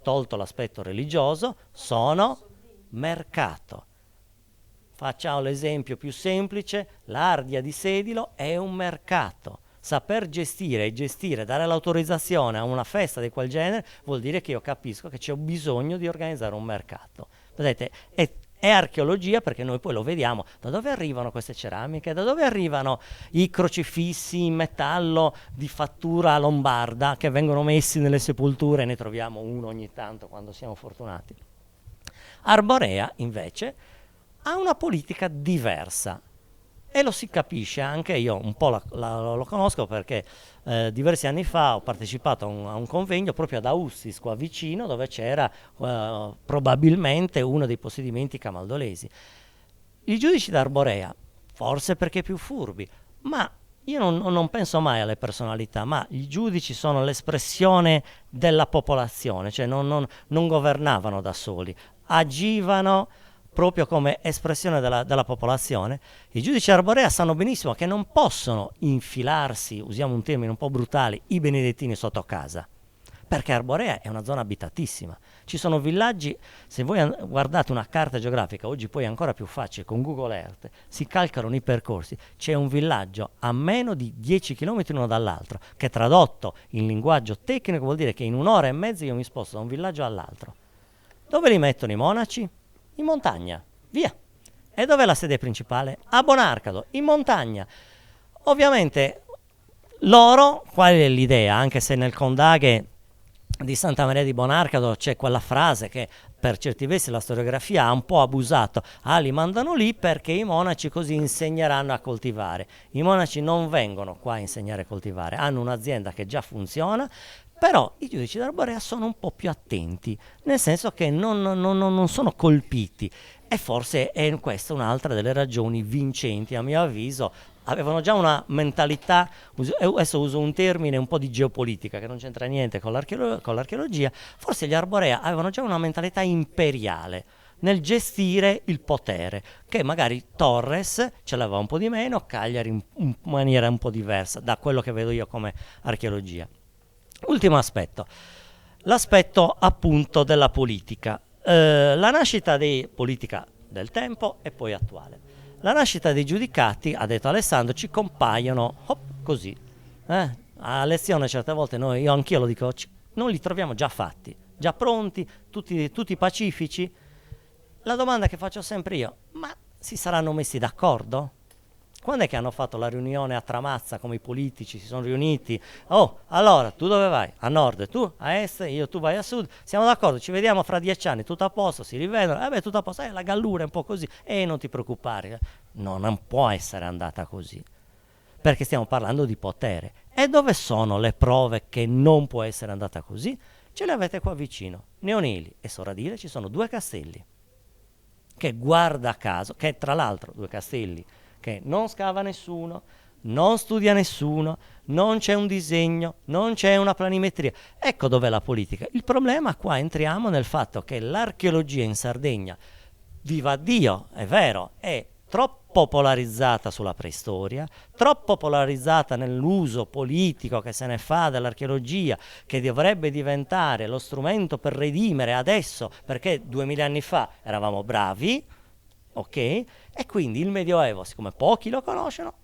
tolto l'aspetto religioso, sono mercato. Facciamo l'esempio più semplice, l'Ardia di Sedilo è un mercato. Saper gestire, dare l'autorizzazione a una festa di quel genere vuol dire che io capisco che c'è bisogno di organizzare un mercato. Vedete, è archeologia, perché noi poi lo vediamo. Da dove arrivano queste ceramiche? Da dove arrivano i crocifissi in metallo di fattura lombarda che vengono messi nelle sepolture? Ne troviamo uno ogni tanto quando siamo fortunati. Arborea invece ha una politica diversa. E lo si capisce anche, io un po' lo conosco perché diversi anni fa ho partecipato a un convegno proprio ad Austis, qua vicino, dove c'era probabilmente uno dei possedimenti camaldolesi. I giudici d'Arborea, forse perché più furbi, ma io non penso mai alle personalità, ma i giudici sono l'espressione della popolazione, cioè non governavano da soli, agivano proprio come espressione della popolazione. I giudici Arborea sanno benissimo che non possono infilarsi, usiamo un termine un po' brutale, i benedettini sotto casa, perché Arborea è una zona abitatissima. Ci sono villaggi, se voi guardate una carta geografica, oggi poi è ancora più facile, con Google Earth, si calcolano i percorsi, c'è un villaggio a meno di 10 km uno dall'altro, che tradotto in linguaggio tecnico vuol dire che in un'ora e mezza io mi sposto da un villaggio all'altro. Dove li mettono i monaci? In montagna, via. E dov'è la sede principale? A Bonarcado, in montagna. Ovviamente loro, qual è l'idea? Anche se nel Condaghe di Santa Maria di Bonarcado c'è quella frase che per certi versi la storiografia ha un po' abusato. Li mandano lì perché i monaci così insegneranno a coltivare. I monaci non vengono qua a insegnare a coltivare, hanno un'azienda che già funziona. Però i giudici d'Arborea sono un po' più attenti, nel senso che non sono colpiti, e forse è questa un'altra delle ragioni vincenti, a mio avviso. Avevano già una mentalità, adesso uso un termine un po' di geopolitica che non c'entra niente con l'archeologia, forse gli Arborea avevano già una mentalità imperiale nel gestire il potere, che magari Torres ce l'aveva un po' di meno, Cagliari in maniera un po' diversa, da quello che vedo io come archeologia. Ultimo aspetto, l'aspetto appunto della politica, la nascita di politica del tempo e poi attuale. La nascita dei giudicati, ha detto Alessandro, ci compaiono così. A lezione certe volte io anch'io lo dico, non li troviamo già fatti, già pronti, tutti pacifici. La domanda che faccio sempre io, ma si saranno messi d'accordo? Quando è che hanno fatto la riunione a Tramazza, come i politici si sono riuniti? Allora, tu dove vai? A nord, tu a est, tu vai a sud. Siamo d'accordo, ci vediamo fra 10 anni, tutto a posto, si rivedono. Tutto a posto, la gallura è un po' così. Non ti preoccupare. No, non può essere andata così, perché stiamo parlando di potere. E dove sono le prove che non può essere andata così? Ce le avete qua vicino. Neonili e Soradile ci sono 2 castelli, che guarda caso, che tra l'altro 2 castelli che non scava nessuno, non studia nessuno, non c'è un disegno, non c'è una planimetria. Ecco dov'è la politica. Il problema qua entriamo nel fatto che l'archeologia in Sardegna, viva Dio, è vero, è troppo polarizzata sulla preistoria, troppo polarizzata nell'uso politico che se ne fa dell'archeologia, che dovrebbe diventare lo strumento per redimere adesso, perché 2000 anni fa eravamo bravi, ok? E quindi il Medioevo, siccome pochi lo conoscono,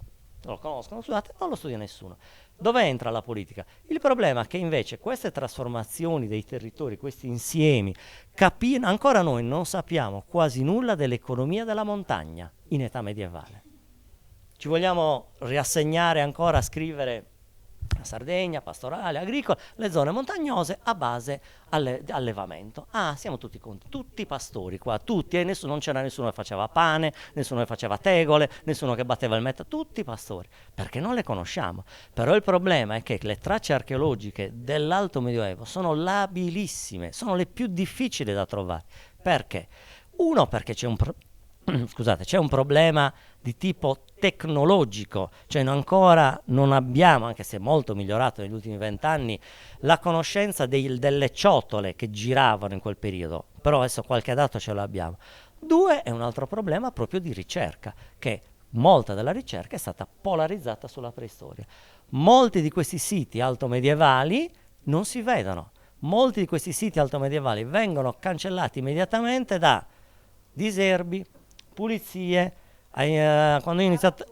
scusate, non lo studia nessuno. Dove entra la politica? Il problema è che invece queste trasformazioni dei territori, questi insiemi, ancora noi non sappiamo quasi nulla dell'economia della montagna in età medievale. Ci vogliamo riassegnare ancora a scrivere la Sardegna, pastorale, agricola, le zone montagnose a base allevamento. Ah, siamo tutti conti, tutti pastori qua, tutti, e non c'era nessuno che faceva pane, nessuno che faceva tegole, nessuno che batteva il meta, tutti pastori, perché non le conosciamo. Però il problema è che le tracce archeologiche dell'Alto Medioevo sono labilissime, sono le più difficili da trovare. Perché? Uno, perché c'è un problema di tipo tecnologico, cioè ancora non abbiamo, anche se molto migliorato negli ultimi 20 anni, la conoscenza delle ciotole che giravano in quel periodo, però adesso qualche dato ce l'abbiamo. Due, è un altro problema proprio di ricerca, che molta della ricerca è stata polarizzata sulla preistoria. Molti di questi siti altomedievali non si vedono, molti di questi siti altomedievali vengono cancellati immediatamente da diserbi, pulizie. Quando io ho iniziato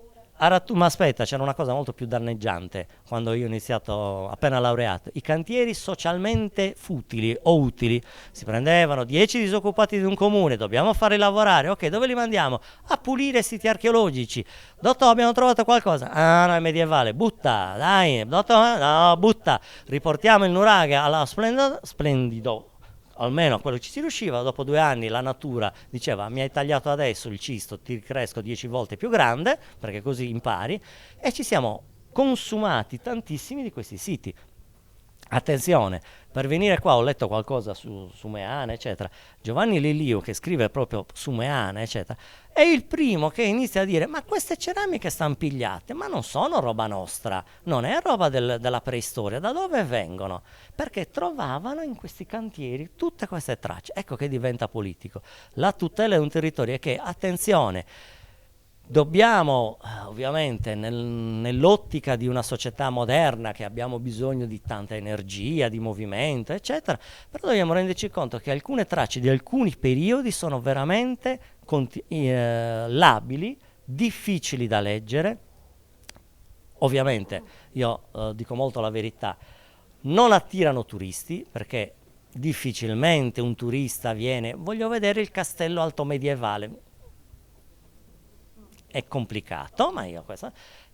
ma aspetta, c'era una cosa molto più danneggiante quando io ho iniziato appena laureato: i cantieri socialmente futili o utili. Si prendevano 10 disoccupati di un comune, dobbiamo farli lavorare, ok, dove li mandiamo? A pulire siti archeologici. Dottor, abbiamo trovato qualcosa? Ah, no, è medievale, butta, dai, dottor, no, butta, riportiamo il nuraghe alla splendido, almeno quello che ci si riusciva. Dopo 2 anni la natura diceva: mi hai tagliato adesso il cisto, ti cresco 10 volte più grande, perché così impari, e ci siamo consumati tantissimi di questi siti. Attenzione, per venire qua ho letto qualcosa su Meana, eccetera. Giovanni Liliu, che scrive proprio su Meana, eccetera, è il primo che inizia a dire: ma queste ceramiche stampigliate, ma non sono roba nostra, non è roba della preistoria, da dove vengono? Perché trovavano in questi cantieri tutte queste tracce. Ecco che diventa politico. La tutela di un territorio è che, attenzione, dobbiamo, ovviamente, nell'ottica di una società moderna, che abbiamo bisogno di tanta energia, di movimento, eccetera, però dobbiamo renderci conto che alcune tracce di alcuni periodi sono veramente labili, difficili da leggere. Ovviamente, io dico molto la verità, non attirano turisti, perché difficilmente un turista viene: voglio vedere il castello altomedievale. È complicato,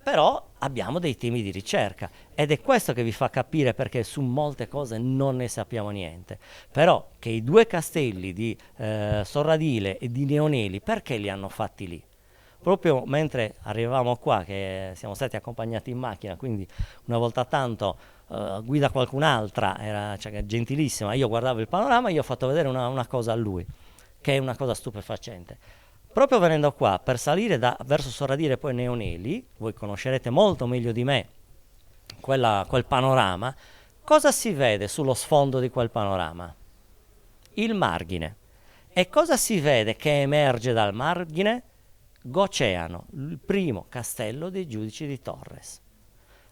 però abbiamo dei temi di ricerca, ed è questo che vi fa capire perché su molte cose non ne sappiamo niente. Però che i 2 castelli di Sorradile e di Neoneli, perché li hanno fatti lì? Proprio mentre arrivavamo qua, che siamo stati accompagnati in macchina, quindi una volta tanto guida qualcun'altra, era gentilissima, io guardavo il panorama, io ho fatto vedere una cosa a lui, che è una cosa stupefacente. Proprio venendo qua, per salire verso Sorradile e poi Neoneli, voi conoscerete molto meglio di me quel panorama. Cosa si vede sullo sfondo di quel panorama? Il margine. E cosa si vede che emerge dal margine? Goceano, il primo castello dei giudici di Torres.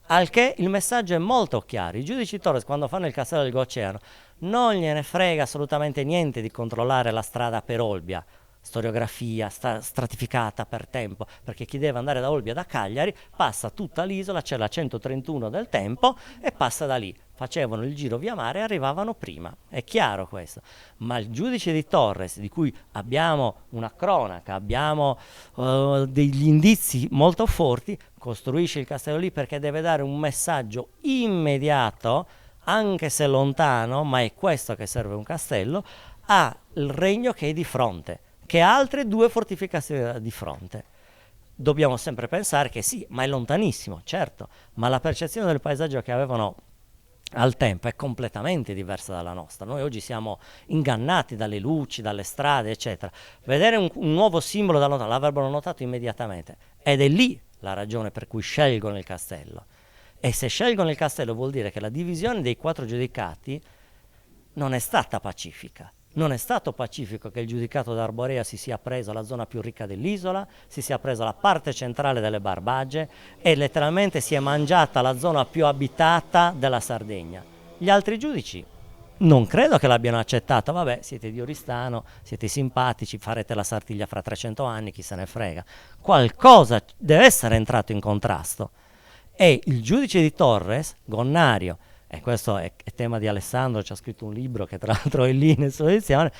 Al che il messaggio è molto chiaro: i giudici di Torres, quando fanno il castello del Goceano, non gliene frega assolutamente niente di controllare la strada per Olbia, storiografia stratificata per tempo, perché chi deve andare da Olbia, da Cagliari, passa tutta l'isola, c'è la 131 del tempo e passa da lì. Facevano il giro via mare e arrivavano prima, è chiaro questo. Ma il giudice di Torres, di cui abbiamo una cronaca, abbiamo degli indizi molto forti, costruisce il castello lì perché deve dare un messaggio immediato, anche se lontano, ma è questo che serve un castello, al regno che è di fronte, che ha altre 2 fortificazioni di fronte. Dobbiamo sempre pensare che sì, ma è lontanissimo, certo, ma la percezione del paesaggio che avevano al tempo è completamente diversa dalla nostra. Noi oggi siamo ingannati dalle luci, dalle strade, eccetera. Vedere un nuovo simbolo da lontano l'avrebbero notato immediatamente, ed è lì la ragione per cui scelgono il castello. E se scelgono il castello vuol dire che la divisione dei 4 giudicati non è stata pacifica. Non è stato pacifico che il giudicato d'Arborea si sia preso la zona più ricca dell'isola, si sia preso la parte centrale delle Barbagie e letteralmente si è mangiata la zona più abitata della Sardegna. Gli altri giudici non credo che l'abbiano accettato. Vabbè, siete di Oristano, siete simpatici, farete la Sartiglia fra 300 anni, chi se ne frega. Qualcosa deve essere entrato in contrasto. E il giudice di Torres, Gonnario, e questo è tema di Alessandro, ci ha scritto un libro che tra l'altro è lì nella sua edizione,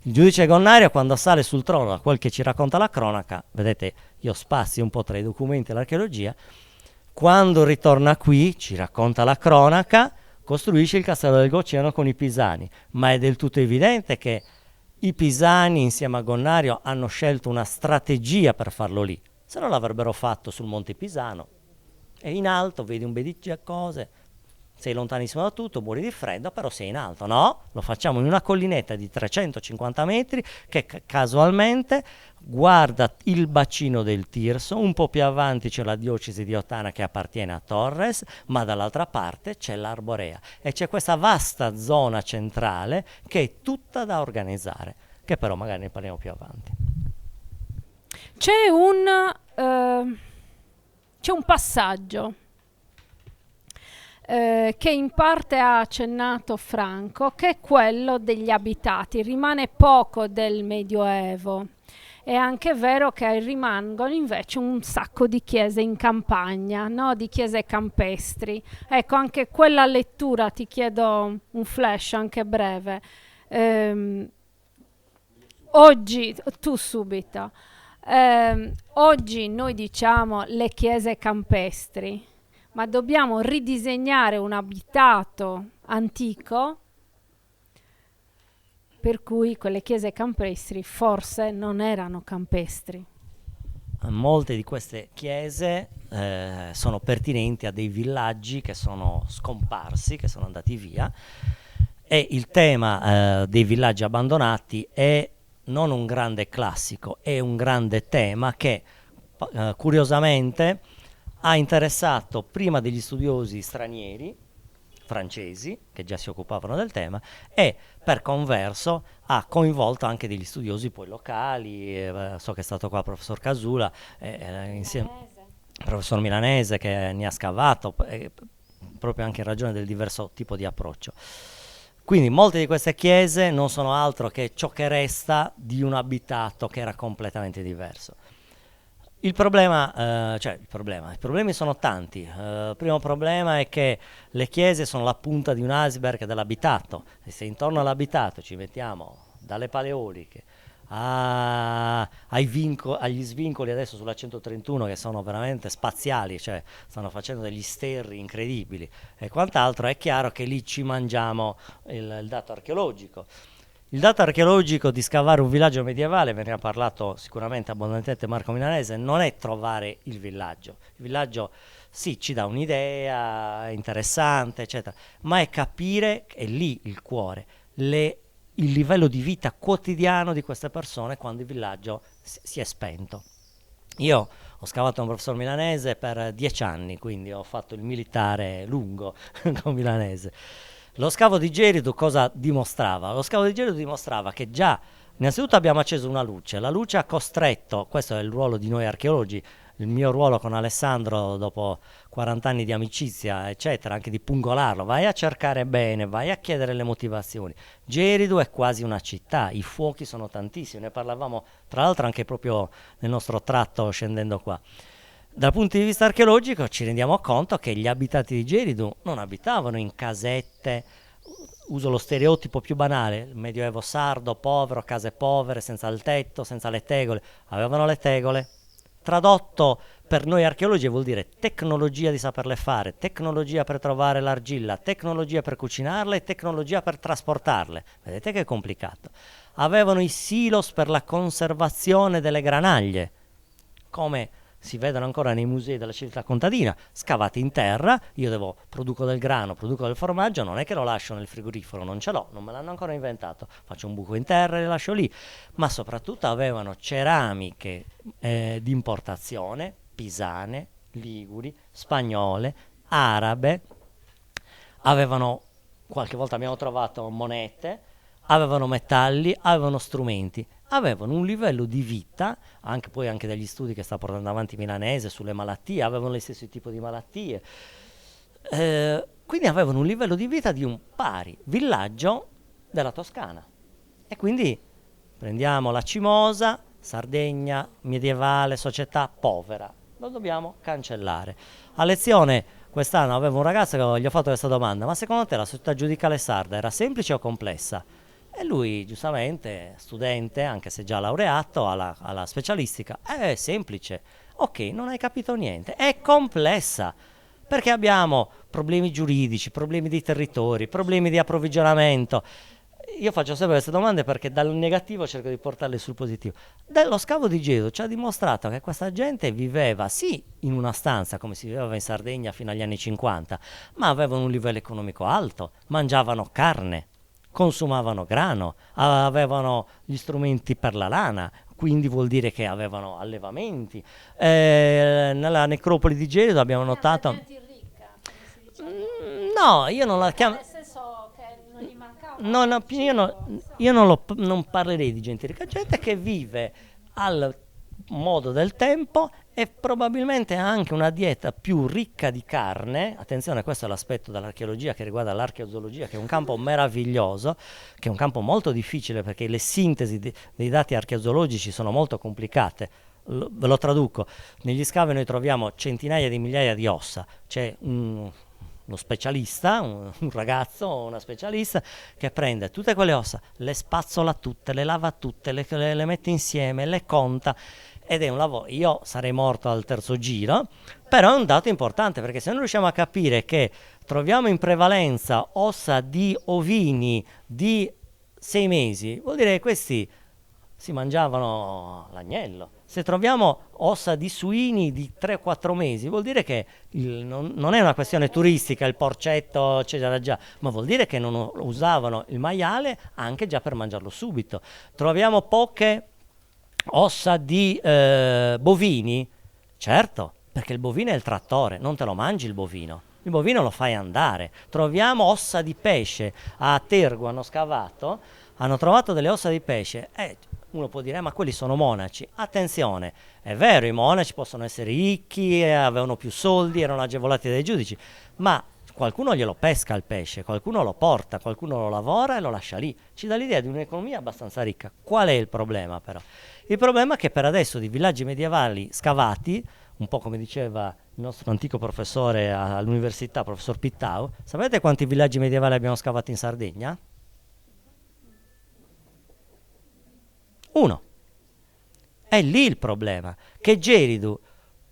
il giudice Gonnario quando sale sul trono, da quel che ci racconta la cronaca, vedete, io spazio un po' tra i documenti e l'archeologia, quando ritorna qui, ci racconta la cronaca, costruisce il castello del Gocciano con i pisani, ma è del tutto evidente che i pisani insieme a Gonnario hanno scelto una strategia per farlo lì, se no l'avrebbero fatto sul Monte Pisano, e in alto vedi un bel di cose, sei lontanissimo da tutto, muori di freddo, però sei in alto. No, lo facciamo in una collinetta di 350 metri che casualmente guarda il bacino del Tirso, un po' più avanti c'è la diocesi di Ottana che appartiene a Torres, ma dall'altra parte c'è l'Arborea e c'è questa vasta zona centrale che è tutta da organizzare, che però magari ne parliamo più avanti. C'è un passaggio che in parte ha accennato Franco, che è quello degli abitati. Rimane poco del Medioevo. È anche vero che rimangono invece un sacco di chiese in campagna, no? Di chiese campestri. Ecco, anche quella lettura, ti chiedo un flash anche breve. Oggi, tu subito, oggi noi diciamo le chiese campestri, ma dobbiamo ridisegnare un abitato antico, per cui quelle chiese campestri forse non erano campestri. Molte di queste chiese sono pertinenti a dei villaggi che sono scomparsi, che sono andati via, e il tema dei villaggi abbandonati è non un grande classico, è un grande tema che curiosamente ha interessato prima degli studiosi stranieri, francesi, che già si occupavano del tema, e per converso ha coinvolto anche degli studiosi poi locali, so che è stato qua il professor Casula, insieme al professor Milanese che ne ha scavato, proprio anche in ragione del diverso tipo di approccio. Quindi molte di queste chiese non sono altro che ciò che resta di un abitato che era completamente diverso. I problemi sono tanti. Il primo problema è che le chiese sono la punta di un iceberg dell'abitato, e se intorno all'abitato ci mettiamo dalle paleoliche agli svincoli adesso sulla 131 che sono veramente spaziali, cioè stanno facendo degli sterri incredibili e quant'altro, è chiaro che lì ci mangiamo il dato archeologico. Il dato archeologico di scavare un villaggio medievale, ve ne ha parlato sicuramente abbondantemente Marco Milanese, non è trovare il villaggio. Il villaggio sì, ci dà un'idea interessante, eccetera, ma è capire, è lì il cuore, il livello di vita quotidiano di queste persone quando il villaggio si è spento. Io ho scavato un professor Milanese per 10 anni, quindi ho fatto il militare lungo con Milanese. Lo scavo di Geridu cosa dimostrava? Lo scavo di Geridu dimostrava che già, innanzitutto abbiamo acceso una luce, la luce ha costretto, questo è il ruolo di noi archeologi, il mio ruolo con Alessandro dopo 40 anni di amicizia, eccetera, anche di pungolarlo, vai a cercare bene, vai a chiedere le motivazioni. Geridu è quasi una città, i fuochi sono tantissimi, ne parlavamo tra l'altro anche proprio nel nostro tratto scendendo qua. Dal punto di vista archeologico ci rendiamo conto che gli abitanti di Geridu non abitavano in casette, uso lo stereotipo più banale, il medioevo sardo, povero, case povere, senza il tetto, senza le tegole, avevano le tegole. Tradotto per noi archeologi vuol dire tecnologia di saperle fare, tecnologia per trovare l'argilla, tecnologia per cucinarle e tecnologia per trasportarle. Vedete che è complicato. Avevano i silos per la conservazione delle granaglie, come si vedono ancora nei musei della città contadina, scavati in terra. Io produco del grano, produco del formaggio, non è che lo lascio nel frigorifero, non ce l'ho, non me l'hanno ancora inventato, faccio un buco in terra e le lascio lì. Ma soprattutto avevano ceramiche di importazione, pisane, liguri, spagnole, arabe, avevano, qualche volta abbiamo trovato monete, avevano metalli, avevano strumenti, avevano un livello di vita, anche dagli studi che sta portando avanti Milanese sulle malattie, avevano gli stessi tipi di malattie, quindi avevano un livello di vita di un pari villaggio della Toscana. E quindi prendiamo la Cimosa, Sardegna, medievale, società povera, lo dobbiamo cancellare. A lezione quest'anno avevo un ragazzo che gli ho fatto questa domanda: ma secondo te la società giudicale sarda era semplice o complessa? E lui, giustamente, studente, anche se già laureato alla specialistica, è semplice. Ok, non hai capito niente, è complessa, perché abbiamo problemi giuridici, problemi di territori, problemi di approvvigionamento. Io faccio sempre queste domande perché dal negativo cerco di portarle sul positivo. Lo scavo di Gedo ci ha dimostrato che questa gente viveva sì in una stanza come si viveva in Sardegna fino agli anni 50, ma avevano un livello economico alto, mangiavano carne, consumavano grano, avevano gli strumenti per la lana, quindi vuol dire che avevano allevamenti. Nella necropoli di Gedo abbiamo notato... No, io non la chiamo... Io non parlerei di gente ricca, gente che vive al modo del tempo e probabilmente ha anche una dieta più ricca di carne. Attenzione, questo è l'aspetto dell'archeologia che riguarda l'archeozoologia, che è un campo meraviglioso, che è un campo molto difficile perché le sintesi dei dati archeozoologici sono molto complicate. Ve lo traduco: negli scavi noi troviamo centinaia di migliaia di ossa, c'è uno specialista, un ragazzo o una specialista che prende tutte quelle ossa, le spazzola tutte, le lava tutte, le mette insieme, le conta, ed è un lavoro. Io sarei morto al terzo giro, però è un dato importante, perché se non riusciamo a capire che troviamo in prevalenza ossa di ovini di 6 mesi, vuol dire che questi si mangiavano l'agnello. Se troviamo ossa di suini di 3-4 mesi, vuol dire che non è una questione turistica, il porcetto c'era già, ma vuol dire che non usavano il maiale anche già per mangiarlo subito. Troviamo poche ossa di bovini, certo, perché il bovino è il trattore, non te lo mangi il bovino lo fai andare. Troviamo ossa di pesce, a Tergo hanno scavato, hanno trovato delle ossa di pesce, uno può dire ma quelli sono monaci. Attenzione, è vero, i monaci possono essere ricchi, avevano più soldi, erano agevolati dai giudici, ma qualcuno glielo pesca il pesce, qualcuno lo porta, qualcuno lo lavora e lo lascia lì. Ci dà l'idea di un'economia abbastanza ricca. Qual è il problema però? Il problema è che per adesso di villaggi medievali scavati, un po' come diceva il nostro antico professore all'università, professor Pittau, sapete quanti villaggi medievali abbiamo scavati in Sardegna? 1. È lì il problema, che Geridu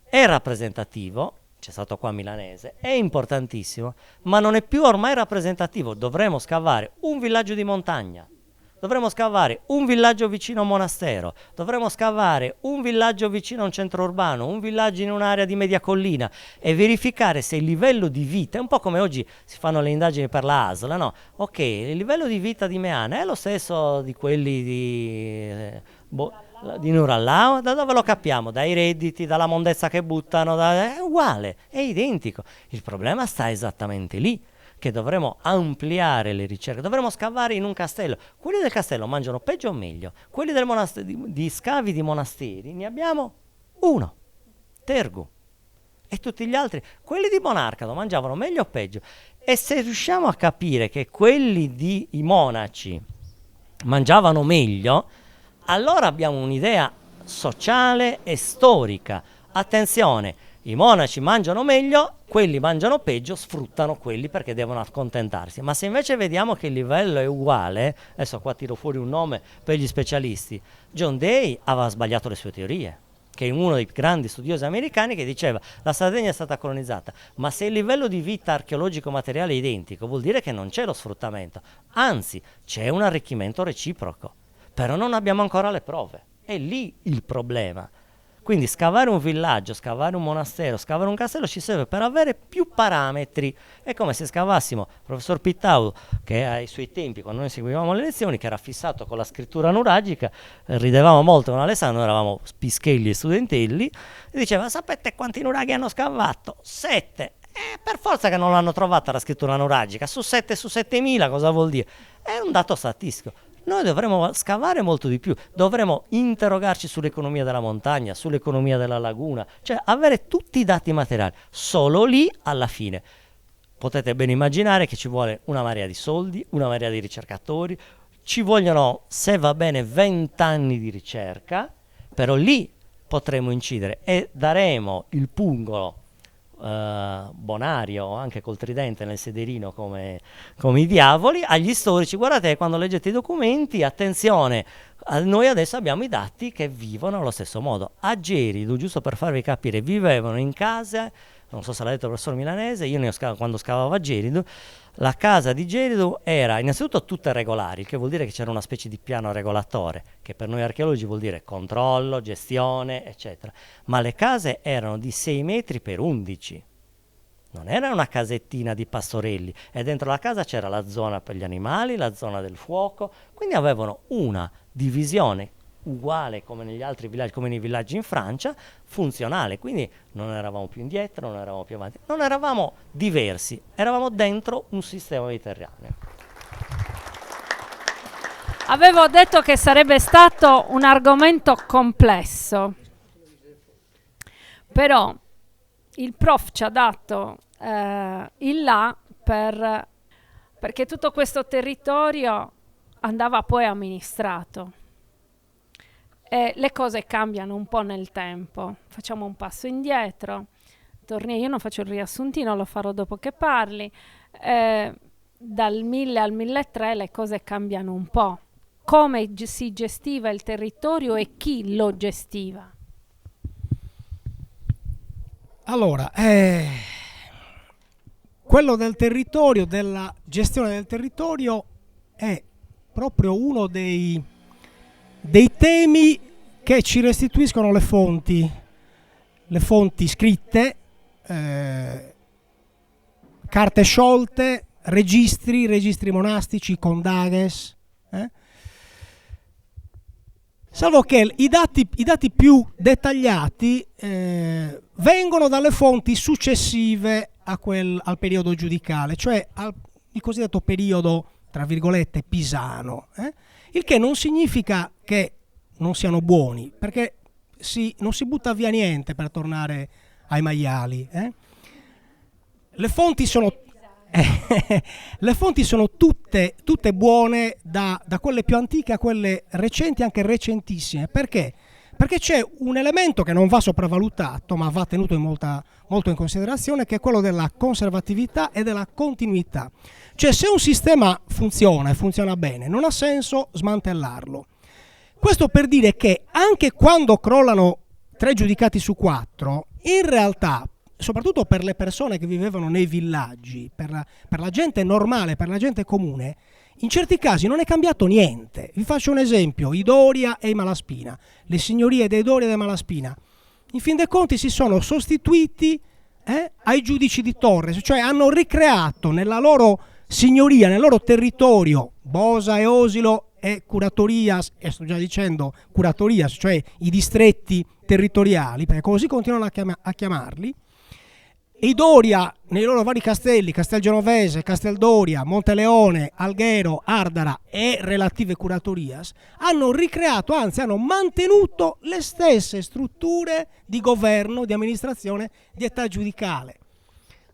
è rappresentativo, c'è stato qua a Milanese, è importantissimo, ma non è più ormai rappresentativo. Dovremo scavare un villaggio di montagna, dovremo scavare un villaggio vicino a un monastero, dovremo scavare un villaggio vicino a un centro urbano, un villaggio in un'area di media collina, e verificare se il livello di vita, è un po' come oggi si fanno le indagini per la ASL, no? Ok, il livello di vita di Meana è lo stesso di quelli di Nurallao? Da dove lo capiamo? Dai redditi, dalla mondezza che buttano, è uguale, è identico. Il problema sta esattamente lì, che dovremo ampliare le ricerche, dovremo scavare in un castello. Quelli del castello mangiano peggio o meglio? Quelli del di scavi di monasteri ne abbiamo 1, Tergu, e tutti gli altri, quelli di Monarcado, mangiavano meglio o peggio? E se riusciamo a capire che quelli i monaci mangiavano meglio, allora abbiamo un'idea sociale e storica. Attenzione, i monaci mangiano meglio, quelli mangiano peggio, sfruttano quelli perché devono accontentarsi. Ma se invece vediamo che il livello è uguale, adesso qua tiro fuori un nome per gli specialisti, John Day aveva sbagliato le sue teorie, che è uno dei grandi studiosi americani, che diceva la Sardegna è stata colonizzata, ma se il livello di vita archeologico materiale è identico, vuol dire che non c'è lo sfruttamento, anzi c'è un arricchimento reciproco, però non abbiamo ancora le prove, è lì il problema. Quindi scavare un villaggio, scavare un monastero, scavare un castello ci serve per avere più parametri. È come se scavassimo, il professor Pittau, che ai suoi tempi, quando noi seguivamo le lezioni, che era fissato con la scrittura nuragica, ridevamo molto con Alessandro, eravamo pischelli e studentelli, e diceva: sapete quanti nuraghi hanno scavato? 7. Per forza che non l'hanno trovata la scrittura nuragica, su 7 su 7000 cosa vuol dire? È un dato statistico. Noi dovremmo scavare molto di più, dovremmo interrogarci sull'economia della montagna, sull'economia della laguna, cioè avere tutti i dati materiali. Solo lì, alla fine, potete ben immaginare che ci vuole una marea di soldi, una marea di ricercatori, ci vogliono, se va bene, 20 anni di ricerca, però lì potremo incidere e daremo il pungolo bonario, anche col tridente nel sederino come i diavoli, agli storici. Guardate, quando leggete i documenti, attenzione, noi adesso abbiamo i dati che vivono allo stesso modo. A Geridu, giusto per farvi capire, vivevano in case, non so se l'ha detto il professor Milanese, io quando scavavo a Geridu, la casa di Geridu era innanzitutto tutte regolari, il che vuol dire che c'era una specie di piano regolatore, che per noi archeologi vuol dire controllo, gestione, eccetera. Ma le case erano di 6 metri per 11. Non era una casettina di pastorelli, e dentro la casa c'era la zona per gli animali, la zona del fuoco, quindi avevano una divisione uguale come negli altri villaggi, come nei villaggi in Francia, funzionale, quindi non eravamo più indietro, non eravamo più avanti, non eravamo diversi, eravamo dentro un sistema mediterraneo. Avevo detto che sarebbe stato un argomento complesso, però il prof ci ha dato il là perché tutto questo territorio andava poi amministrato. E le cose cambiano un po' nel tempo. Facciamo un passo indietro. Io non faccio il riassuntino, lo farò dopo che parli. Dal 1000 al 1300 le cose cambiano un po'. Come si gestiva il territorio e chi lo gestiva? Allora, quello del territorio, della gestione del territorio, è proprio uno dei temi che ci restituiscono le fonti scritte, carte sciolte, registri monastici, condages, salvo che i dati più dettagliati vengono dalle fonti successive al periodo giudicale, cioè il cosiddetto periodo, tra virgolette, pisano, il che non significa che non siano buoni, perché non si butta via niente per tornare ai maiali. Le fonti sono tutte buone, da quelle più antiche a quelle recenti, anche recentissime. Perché? Perché c'è un elemento che non va sopravvalutato, ma va tenuto molto in considerazione, che è quello della conservatività e della continuità. Cioè, se un sistema funziona e funziona bene, non ha senso smantellarlo. Questo per dire che anche quando crollano 3 giudicati su 4, in realtà, soprattutto per le persone che vivevano nei villaggi, per la gente normale, per la gente comune, in certi casi non è cambiato niente. Vi faccio un esempio: i Doria e i Malaspina, le signorie dei Doria e dei Malaspina, in fin dei conti si sono sostituiti ai giudici di Torres, cioè hanno ricreato nella loro signoria, nel loro territorio, Bosa e Osilo e Curatorias, e sto già dicendo Curatorias, cioè i distretti territoriali, perché così continuano a chiamarli. I Doria nei loro vari castelli, Castelgenovese, Casteldoria, Monteleone, Alghero, Ardara e relative curatorias, hanno ricreato, anzi hanno mantenuto le stesse strutture di governo, di amministrazione, di età giudicale.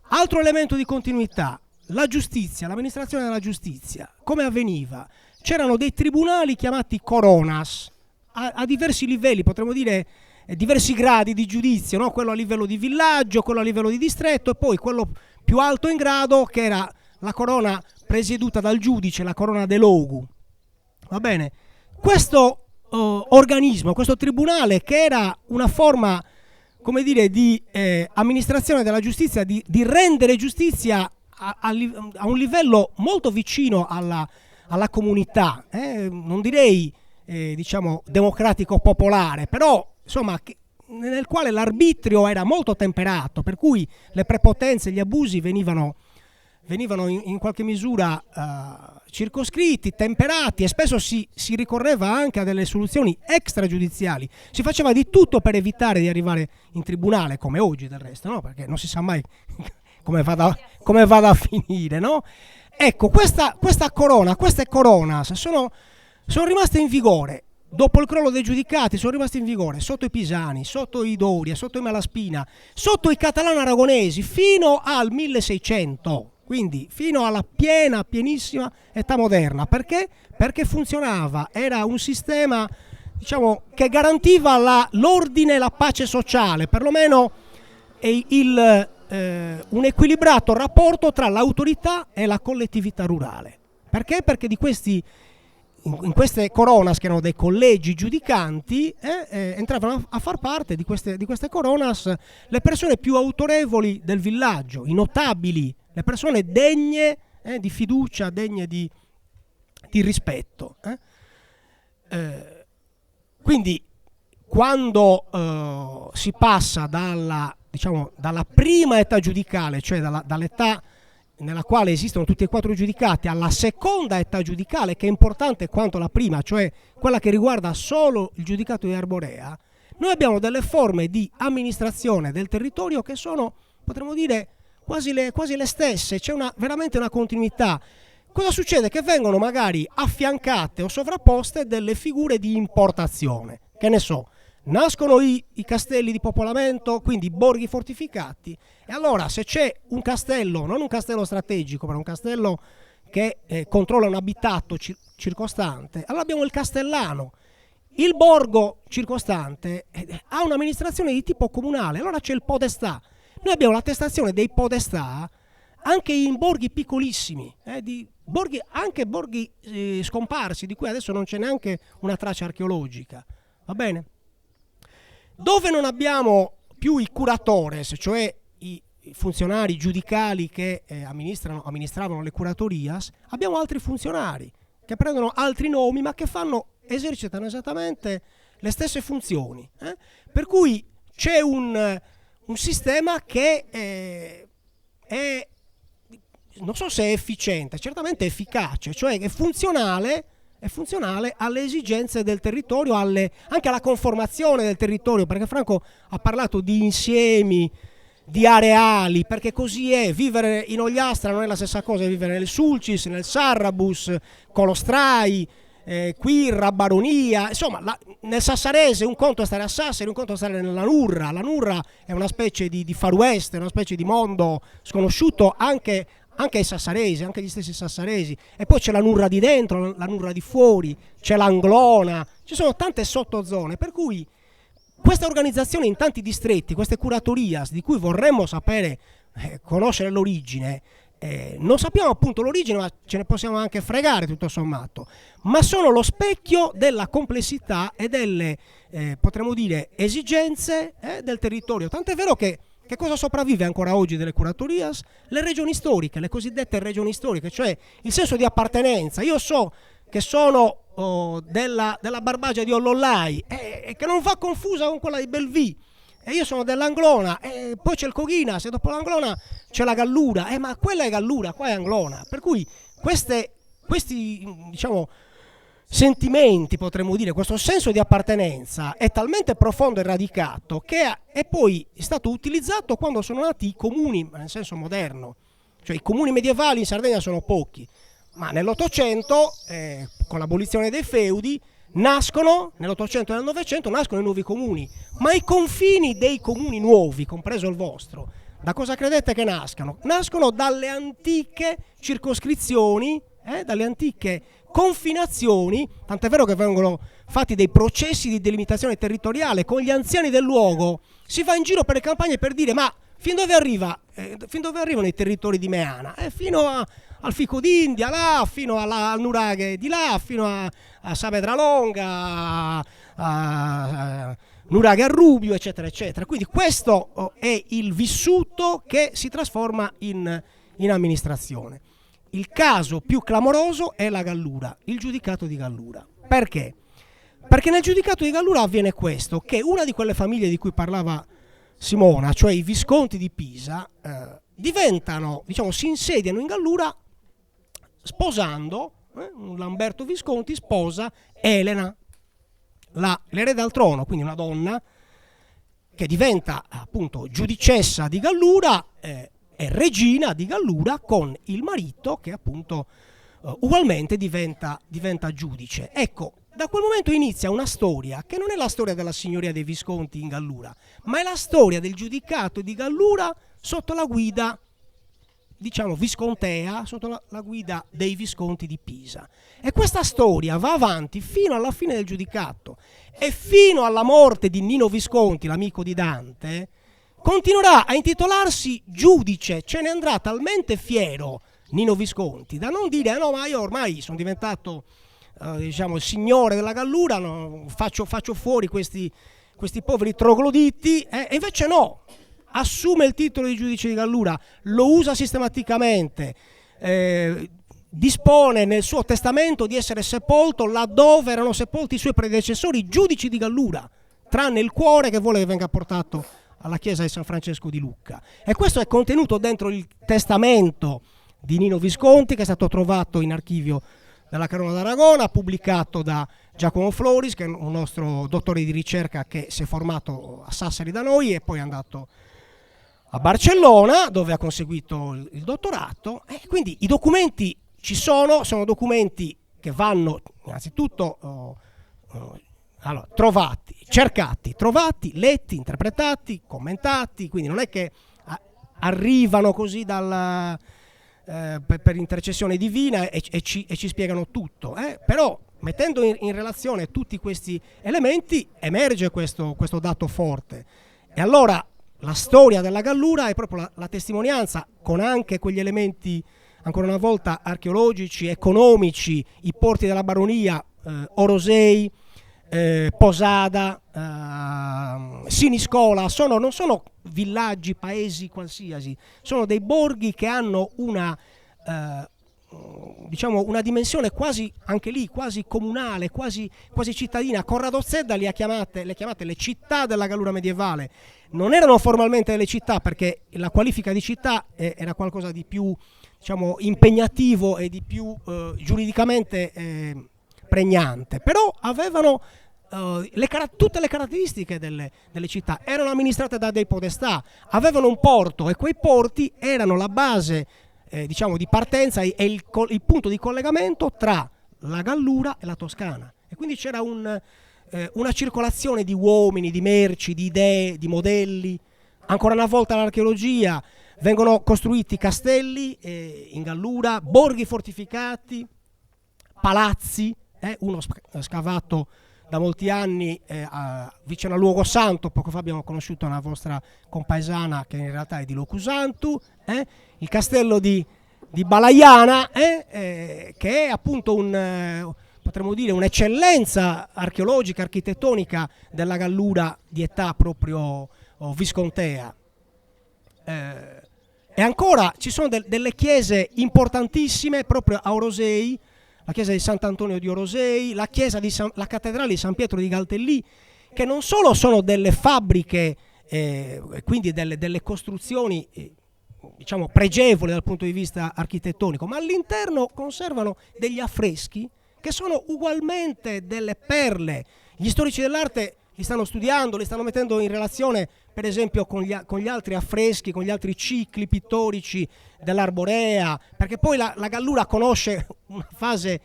Altro elemento di continuità: la giustizia, l'amministrazione della giustizia. Come avveniva? C'erano dei tribunali chiamati coronas a diversi livelli, potremmo dire diversi gradi di giudizio, no? Quello a livello di villaggio, quello a livello di distretto, e poi quello più alto in grado, che era la corona presieduta dal giudice, la corona de logu. Va bene? Questo organismo, questo tribunale, che era una forma, come dire, di amministrazione della giustizia, di rendere giustizia a un livello molto vicino alla comunità, non direi diciamo democratico popolare, però insomma nel quale l'arbitrio era molto temperato, per cui le prepotenze, gli abusi venivano in qualche misura circoscritti, temperati, e spesso si ricorreva anche a delle soluzioni extragiudiziali. Si faceva di tutto per evitare di arrivare in tribunale, come oggi del resto, no? Perché non si sa mai come vada a finire, no? Ecco, queste coronas sono rimaste in vigore. Dopo il crollo dei giudicati sono rimasti in vigore sotto i Pisani, sotto i Doria, sotto i Malaspina, sotto i catalano-aragonesi fino al 1600, quindi fino alla pienissima età moderna. Perché? Perché funzionava, era un sistema, diciamo, che garantiva l'ordine e la pace sociale, perlomeno un equilibrato rapporto tra l'autorità e la collettività rurale. Perché? Perché in queste coronas, che erano dei collegi giudicanti, entravano a far parte di queste coronas le persone più autorevoli del villaggio, i notabili, le persone degne di fiducia, degne di rispetto. Quindi quando si passa dalla prima età giudicale, cioè dall'età nella quale esistono tutti e 4 i giudicati, alla seconda età giudicale, che è importante quanto la prima, cioè quella che riguarda solo il giudicato di Arborea, noi abbiamo delle forme di amministrazione del territorio che sono, potremmo dire, quasi le stesse. C'è veramente una continuità. Cosa succede? Che vengono magari affiancate o sovrapposte delle figure di importazione. Che ne so, nascono i castelli di popolamento, quindi borghi fortificati, e allora se c'è un castello, non un castello strategico, ma un castello che controlla un abitato circostante, allora abbiamo il castellano. Il borgo circostante ha un'amministrazione di tipo comunale, allora c'è il podestà. Noi abbiamo l'attestazione dei podestà anche in borghi piccolissimi, anche borghi scomparsi, di cui adesso non c'è neanche una traccia archeologica. Va bene? Dove non abbiamo più i curatores, cioè i funzionari giudicali che amministravano le curatorias, abbiamo altri funzionari che prendono altri nomi ma che esercitano esattamente le stesse funzioni. Per cui c'è un sistema che è, non so se è efficiente, certamente efficace, cioè è funzionale alle esigenze del territorio, anche alla conformazione del territorio, perché Franco ha parlato di insiemi, di areali, perché così è. Vivere in Ogliastra non è la stessa cosa che vivere nel Sulcis, nel Sarrabus, Colostrai, Quirra, Baronia, insomma nel Sassarese un conto è stare a Sassari, un conto è stare nella Nurra. La Nurra è una specie di Far West, è una specie di mondo sconosciuto anche ai sassaresi, anche agli stessi sassaresi. E poi c'è la Nurra di dentro, la Nurra di fuori, c'è l'Anglona, ci sono tante sottozone, per cui questa organizzazione in tanti distretti, queste curatorias di cui vorremmo sapere, conoscere l'origine, non sappiamo appunto l'origine, ma ce ne possiamo anche fregare tutto sommato, ma sono lo specchio della complessità e delle, potremmo dire, esigenze del territorio. Tant'è vero che cosa sopravvive ancora oggi delle curatorias? Le regioni storiche, le cosiddette regioni storiche, cioè il senso di appartenenza. Io so che sono della Barbagia di Ollollai e che non va confusa con quella di Belvì, e io sono dell'Anglona, e poi c'è il Coghinas, e dopo l'Anglona c'è la Gallura, ma quella è Gallura, qua è Anglona. Per cui questi diciamo sentimenti, potremmo dire, questo senso di appartenenza è talmente profondo e radicato che è poi stato utilizzato quando sono nati i comuni, nel senso moderno. Cioè i comuni medievali in Sardegna sono pochi, ma nell'Ottocento, con l'abolizione dei feudi, nell'Ottocento e nel Novecento nascono i nuovi comuni, ma i confini dei comuni nuovi, compreso il vostro, da cosa credete che nascano? Nascono dalle antiche circoscrizioni, dalle antiche confinazioni, tant'è vero che vengono fatti dei processi di delimitazione territoriale con gli anziani del luogo. Si va in giro per le campagne per dire: ma fin dove arrivano i territori di Meana? Fino al Fico d'India, là, fino al Nuraghe di là, fino a Saavedra Longa, a Nuraghe a Rubio, eccetera, eccetera. Quindi questo è il vissuto che si trasforma in amministrazione. Il caso più clamoroso è la Gallura, il giudicato di Gallura. Perché? Perché nel giudicato di Gallura avviene questo, che una di quelle famiglie di cui parlava Simona, cioè i Visconti di Pisa, diventano, si insediano in Gallura sposando, Lamberto Visconti sposa Elena, l'erede al trono, quindi una donna che diventa appunto giudicessa di Gallura, è regina di Gallura con il marito che appunto ugualmente diventa giudice. Ecco, da quel momento inizia una storia che non è la storia della signoria dei Visconti in Gallura, ma è la storia del giudicato di Gallura sotto la guida, diciamo, viscontea, sotto la guida dei Visconti di Pisa. E questa storia va avanti fino alla fine del giudicato e fino alla morte di Nino Visconti, l'amico di Dante, continuerà a intitolarsi giudice. Ce ne andrà talmente fiero Nino Visconti da non dire no, ma io ormai sono diventato diciamo il signore della Gallura, no, faccio fuori questi poveri trogloditi, e invece no, assume il titolo di giudice di Gallura, lo usa sistematicamente, dispone nel suo testamento di essere sepolto laddove erano sepolti i suoi predecessori giudici di Gallura, tranne il cuore che vuole che venga portato alla chiesa di San Francesco di Lucca. E questo è contenuto dentro il testamento di Nino Visconti, che è stato trovato in archivio della Corona d'Aragona, pubblicato da Giacomo Floris, che è un nostro dottore di ricerca che si è formato a Sassari da noi e poi è andato a Barcellona, dove ha conseguito il dottorato. E quindi i documenti ci sono documenti che vanno innanzitutto allora, trovati, cercati, trovati, letti, interpretati, commentati, quindi non è che arrivano così per intercessione divina e ci spiegano tutto, però mettendo in relazione tutti questi elementi emerge questo dato forte. E allora la storia della Gallura è proprio la testimonianza, con anche quegli elementi ancora una volta archeologici, economici, i porti della baronia, Orosei, Posada, Siniscola, non sono villaggi, paesi qualsiasi, sono dei borghi che hanno una dimensione quasi, anche lì, quasi comunale, quasi cittadina. Corrado Zedda le chiamate le città della Gallura medievale. Non erano formalmente delle città, perché la qualifica di città era qualcosa di più, diciamo, impegnativo e di più giuridicamente pregnante, però avevano tutte le caratteristiche delle città, erano amministrate da dei podestà, avevano un porto e quei porti erano la base diciamo di partenza e il punto di collegamento tra la Gallura e la Toscana, e quindi c'era una circolazione di uomini, di merci, di idee, di modelli. Ancora una volta l'archeologia, vengono costruiti castelli in Gallura, borghi fortificati, palazzi, uno scavato da molti anni vicino a Luogo Santo. Poco fa abbiamo conosciuto una vostra compaesana che in realtà è di Locusantu, il castello di Balaiana, che è appunto potremmo dire un'eccellenza archeologica, architettonica della Gallura di età proprio viscontea. E ancora ci sono delle chiese importantissime proprio a Orosei, la chiesa di Sant'Antonio di Orosei, la cattedrale di San Pietro di Galtellì, che non solo sono delle fabbriche, quindi delle costruzioni diciamo pregevoli dal punto di vista architettonico, ma all'interno conservano degli affreschi che sono ugualmente delle perle. Gli storici dell'arte li stanno studiando, li stanno mettendo in relazione per esempio con gli altri affreschi, con gli altri cicli pittorici dell'Arborea, perché poi la Gallura conosce una fase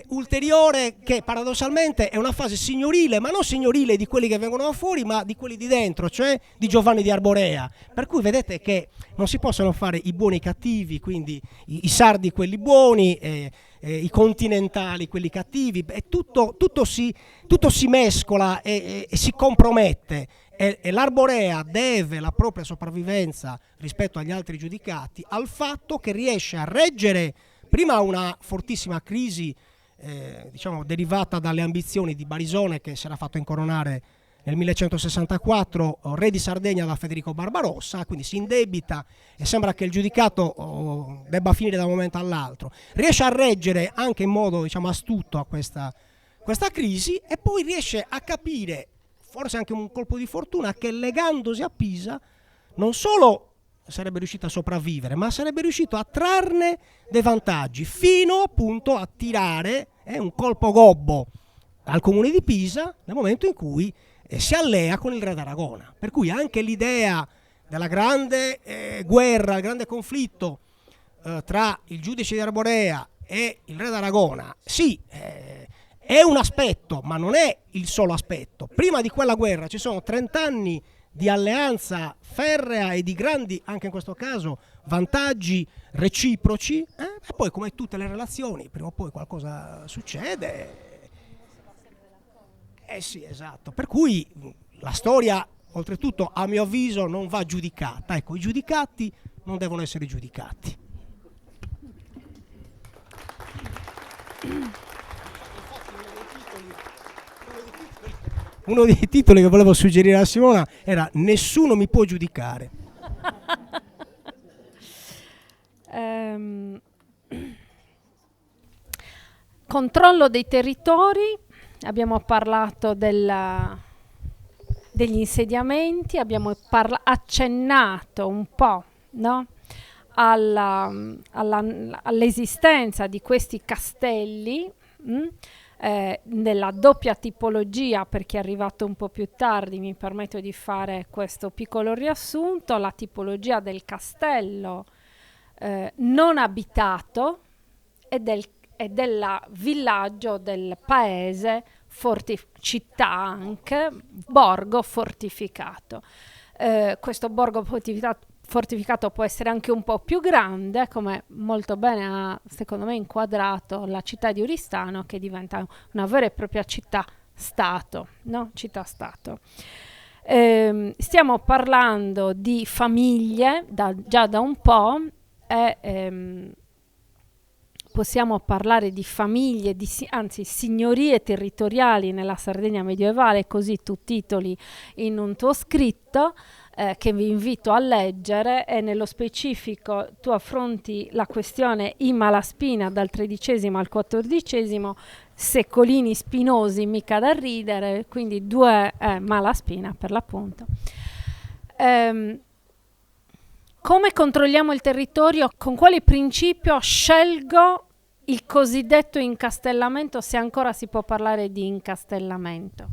ulteriore che paradossalmente è una fase signorile, ma non signorile di quelli che vengono da fuori, ma di quelli di dentro, cioè di Giovanni di Arborea. Per cui vedete che non si possono fare i buoni e i cattivi, quindi i sardi quelli buoni, i continentali quelli cattivi, e tutto si mescola e si compromette. E l'Arborea deve la propria sopravvivenza rispetto agli altri giudicati al fatto che riesce a reggere prima una fortissima crisi diciamo derivata dalle ambizioni di Barisone, che si era fatto incoronare nel 1164 re di Sardegna da Federico Barbarossa, quindi si indebita e sembra che il giudicato debba finire da un momento all'altro. Riesce a reggere anche in modo, diciamo, astuto a questa crisi, e poi riesce a capire, forse anche un colpo di fortuna, che legandosi a Pisa non solo sarebbe riuscito a sopravvivere, ma sarebbe riuscito a trarne dei vantaggi, fino appunto a tirare un colpo gobbo al comune di Pisa nel momento in cui si allea con il re d'Aragona. Per cui anche l'idea della grande guerra, il grande conflitto tra il giudice di Arborea e il re d'Aragona, sì, è un aspetto, ma non è il solo aspetto. Prima di quella guerra ci sono 30 anni di alleanza ferrea e di grandi, anche in questo caso, vantaggi reciproci, e poi, come tutte le relazioni, prima o poi qualcosa succede. Sì, esatto. Per cui la storia, oltretutto, a mio avviso, non va giudicata. Ecco, i giudicati non devono essere giudicati. Uno dei titoli che volevo suggerire a Simona era "Nessuno mi può giudicare". Controllo dei territori, abbiamo parlato degli insediamenti, abbiamo accennato un po', no? All'esistenza di questi castelli, nella doppia tipologia. Per chi è arrivato un po' più tardi, mi permetto di fare questo piccolo riassunto: la tipologia del castello non abitato e del villaggio, del paese, città anche, borgo fortificato. Questo borgo fortificato può essere anche un po' più grande, come molto bene ha, secondo me, inquadrato la città di Oristano, che diventa una vera e propria città-stato, no? Città-stato. Stiamo parlando di famiglie già da un po', e possiamo parlare di famiglie, anzi signorie territoriali nella Sardegna medievale, così tu titoli in un tuo scritto, che vi invito a leggere, e nello specifico tu affronti la questione I Malaspina dal XIII al XIV, secolini spinosi mica da ridere, quindi 2 Malaspina per l'appunto. Come controlliamo il territorio? Con quale principio scelgo il cosiddetto incastellamento, se ancora si può parlare di incastellamento?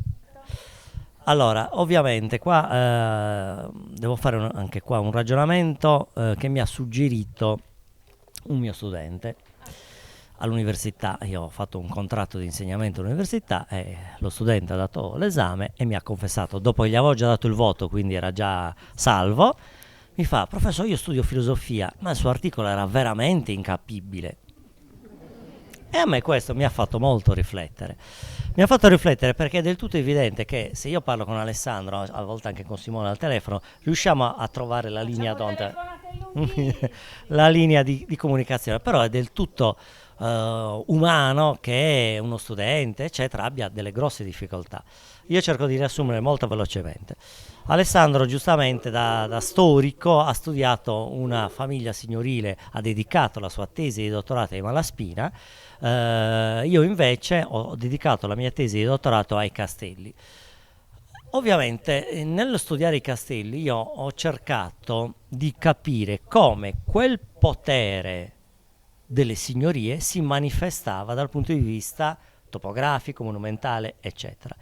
Allora, ovviamente qua devo fare anche qua un ragionamento che mi ha suggerito un mio studente all'università. Io ho fatto un contratto di insegnamento all'università e lo studente ha dato l'esame e mi ha confessato, dopo che gli avevo già dato il voto, quindi era già salvo, mi fa: professore, io studio filosofia, ma il suo articolo era veramente incapibile. E a me questo mi ha fatto molto riflettere. Mi ha fatto riflettere perché è del tutto evidente che se io parlo con Alessandro, a volte anche con Simone al telefono, riusciamo a trovare la linea la linea di comunicazione, però è del tutto umano che uno studente, eccetera, abbia delle grosse difficoltà. Io cerco di riassumere molto velocemente. Alessandro, giustamente, da storico, ha studiato una famiglia signorile, ha dedicato la sua tesi di dottorato ai Malaspina. Io invece ho dedicato la mia tesi di dottorato ai castelli. Ovviamente, nello studiare i castelli, io ho cercato di capire come quel potere delle signorie si manifestava dal punto di vista topografico, monumentale, eccetera.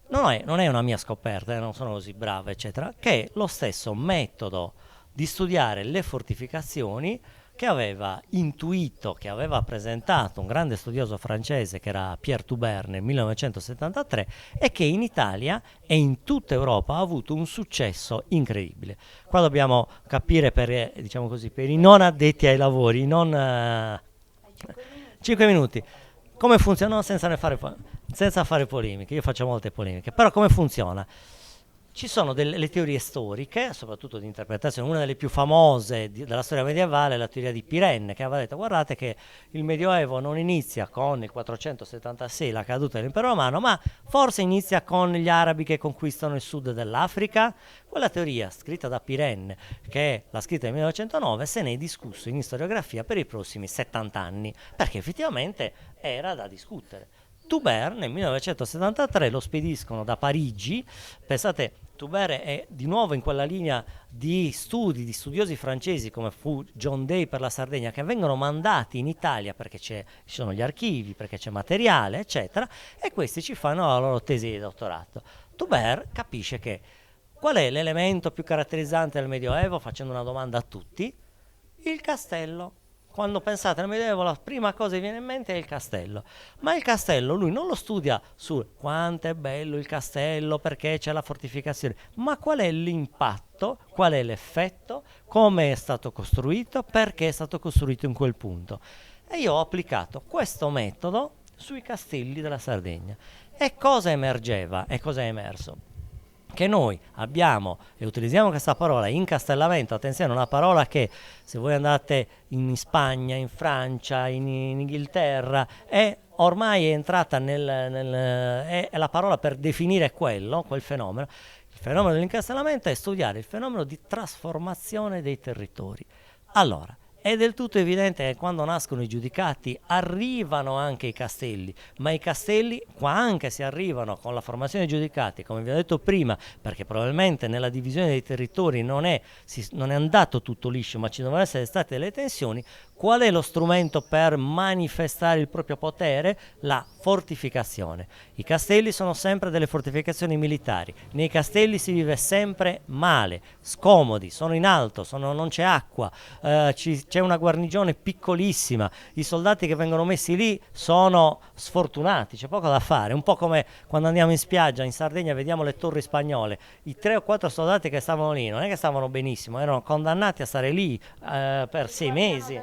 Non è una mia scoperta, non sono così bravo, eccetera, che è lo stesso metodo di studiare le fortificazioni che aveva intuito, che aveva presentato un grande studioso francese che era Pierre Toubert nel 1973 e che in Italia e in tutta Europa ha avuto un successo incredibile. Qua dobbiamo capire, per, diciamo così, per i non addetti ai lavori, 5 minuti, come funziona, no, senza fare polemiche, io faccio molte polemiche, però come funziona? Ci sono le teorie storiche, soprattutto di interpretazione. Una delle più famose della storia medievale è la teoria di Pirenne, che aveva detto: guardate che il Medioevo non inizia con il 476, la caduta dell'impero romano, ma forse inizia con gli arabi che conquistano il sud dell'Africa. Quella teoria, scritta da Pirenne, che l'ha scritta nel 1909, se ne è discusso in storiografia per i prossimi 70 anni, perché effettivamente era da discutere. Toubert nel 1973 lo spediscono da Parigi. Pensate, Toubert è di nuovo in quella linea di studi, di studiosi francesi come fu John Day per la Sardegna, che vengono mandati in Italia perché ci sono gli archivi, perché c'è materiale, eccetera, e questi ci fanno la loro tesi di dottorato. Toubert capisce che Qual è l'elemento più caratterizzante del Medioevo? Facendo una domanda a tutti, il castello. Quando pensate al Medioevo la prima cosa che viene in mente è il castello, ma il castello lui non lo studia su quanto è bello il castello, perché c'è la fortificazione, ma qual è l'impatto, qual è l'effetto, come è stato costruito, perché è stato costruito in quel punto. E io ho applicato questo metodo sui castelli della Sardegna. E cosa emergeva e cosa è emerso? Che noi abbiamo, e utilizziamo questa parola, incastellamento. Attenzione, è una parola che se voi andate in Spagna, in Francia, in Inghilterra, è ormai è entrata è la parola per definire quel fenomeno. Il fenomeno dell'incastellamento è studiare il fenomeno di trasformazione dei territori. Allora, è del tutto evidente che quando nascono i giudicati arrivano anche i castelli, ma i castelli, qua anche se arrivano con la formazione dei giudicati, come vi ho detto prima, perché probabilmente nella divisione dei territori non è andato tutto liscio, ma ci devono essere state delle tensioni. Qual è lo strumento per manifestare il proprio potere? La fortificazione. I castelli sono sempre delle fortificazioni militari. Nei castelli si vive sempre male, scomodi, sono in alto, non c'è acqua, c'è una guarnigione piccolissima, i soldati che vengono messi lì sono sfortunati, c'è poco da fare. Un po' come quando andiamo in spiaggia in Sardegna, vediamo le torri spagnole, i 3 o 4 soldati che stavano lì non è che stavano benissimo, erano condannati a stare lì per 6 mesi.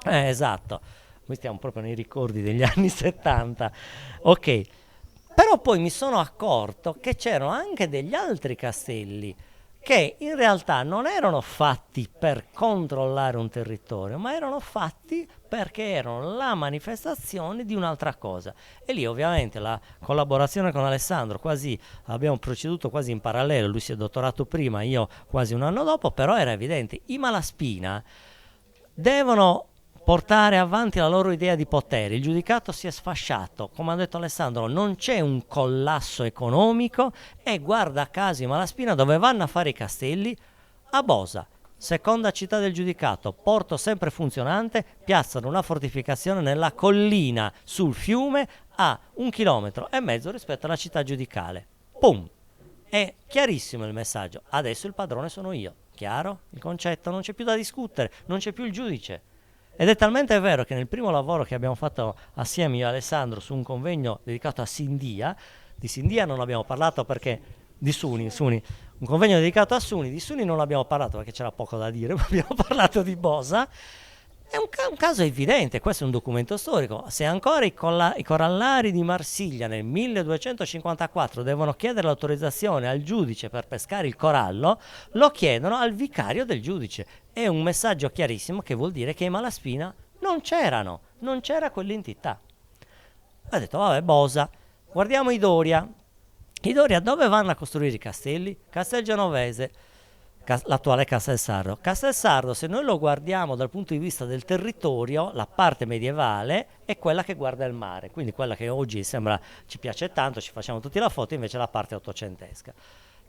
Esatto, qui stiamo proprio nei ricordi degli anni 70. Ok, però poi mi sono accorto che c'erano anche degli altri castelli che in realtà non erano fatti per controllare un territorio, ma erano fatti perché erano la manifestazione di un'altra cosa. E lì ovviamente la collaborazione con Alessandro, abbiamo proceduto quasi in parallelo, lui si è dottorato prima, io quasi un anno dopo, però era evidente, i Malaspina devono portare avanti la loro idea di potere. Il giudicato si è sfasciato, come ha detto Alessandro, non c'è un collasso economico e guarda caso i Malaspina dove vanno a fare i castelli? A Bosa, seconda città del giudicato, porto sempre funzionante, piazzano una fortificazione nella collina sul fiume a 1,5 chilometri rispetto alla città giudicale. Pum! È chiarissimo il messaggio, adesso il padrone sono io. Chiaro? Il concetto, non c'è più da discutere, non c'è più il giudice. Ed è talmente vero che nel primo lavoro che abbiamo fatto assieme io e Alessandro su un convegno dedicato a Sindia, di Sindia non abbiamo parlato perché di Suni, un convegno dedicato a Suni, di Suni non abbiamo parlato perché c'era poco da dire, ma abbiamo parlato di Bosa. È un caso evidente, questo è un documento storico. Se ancora i corallari di Marsiglia nel 1254 devono chiedere l'autorizzazione al giudice per pescare il corallo, lo chiedono al vicario del giudice. È un messaggio chiarissimo che vuol dire che i Malaspina non c'era quell'entità. Ha detto, vabbè, Bosa, guardiamo i Doria. I Doria dove vanno a costruire i castelli? Castelgenovese. L'attuale Castelsardo. Castelsardo, se noi lo guardiamo dal punto di vista del territorio, la parte medievale è quella che guarda il mare, quindi quella che oggi ci piace tanto, ci facciamo tutti la foto, invece la parte ottocentesca.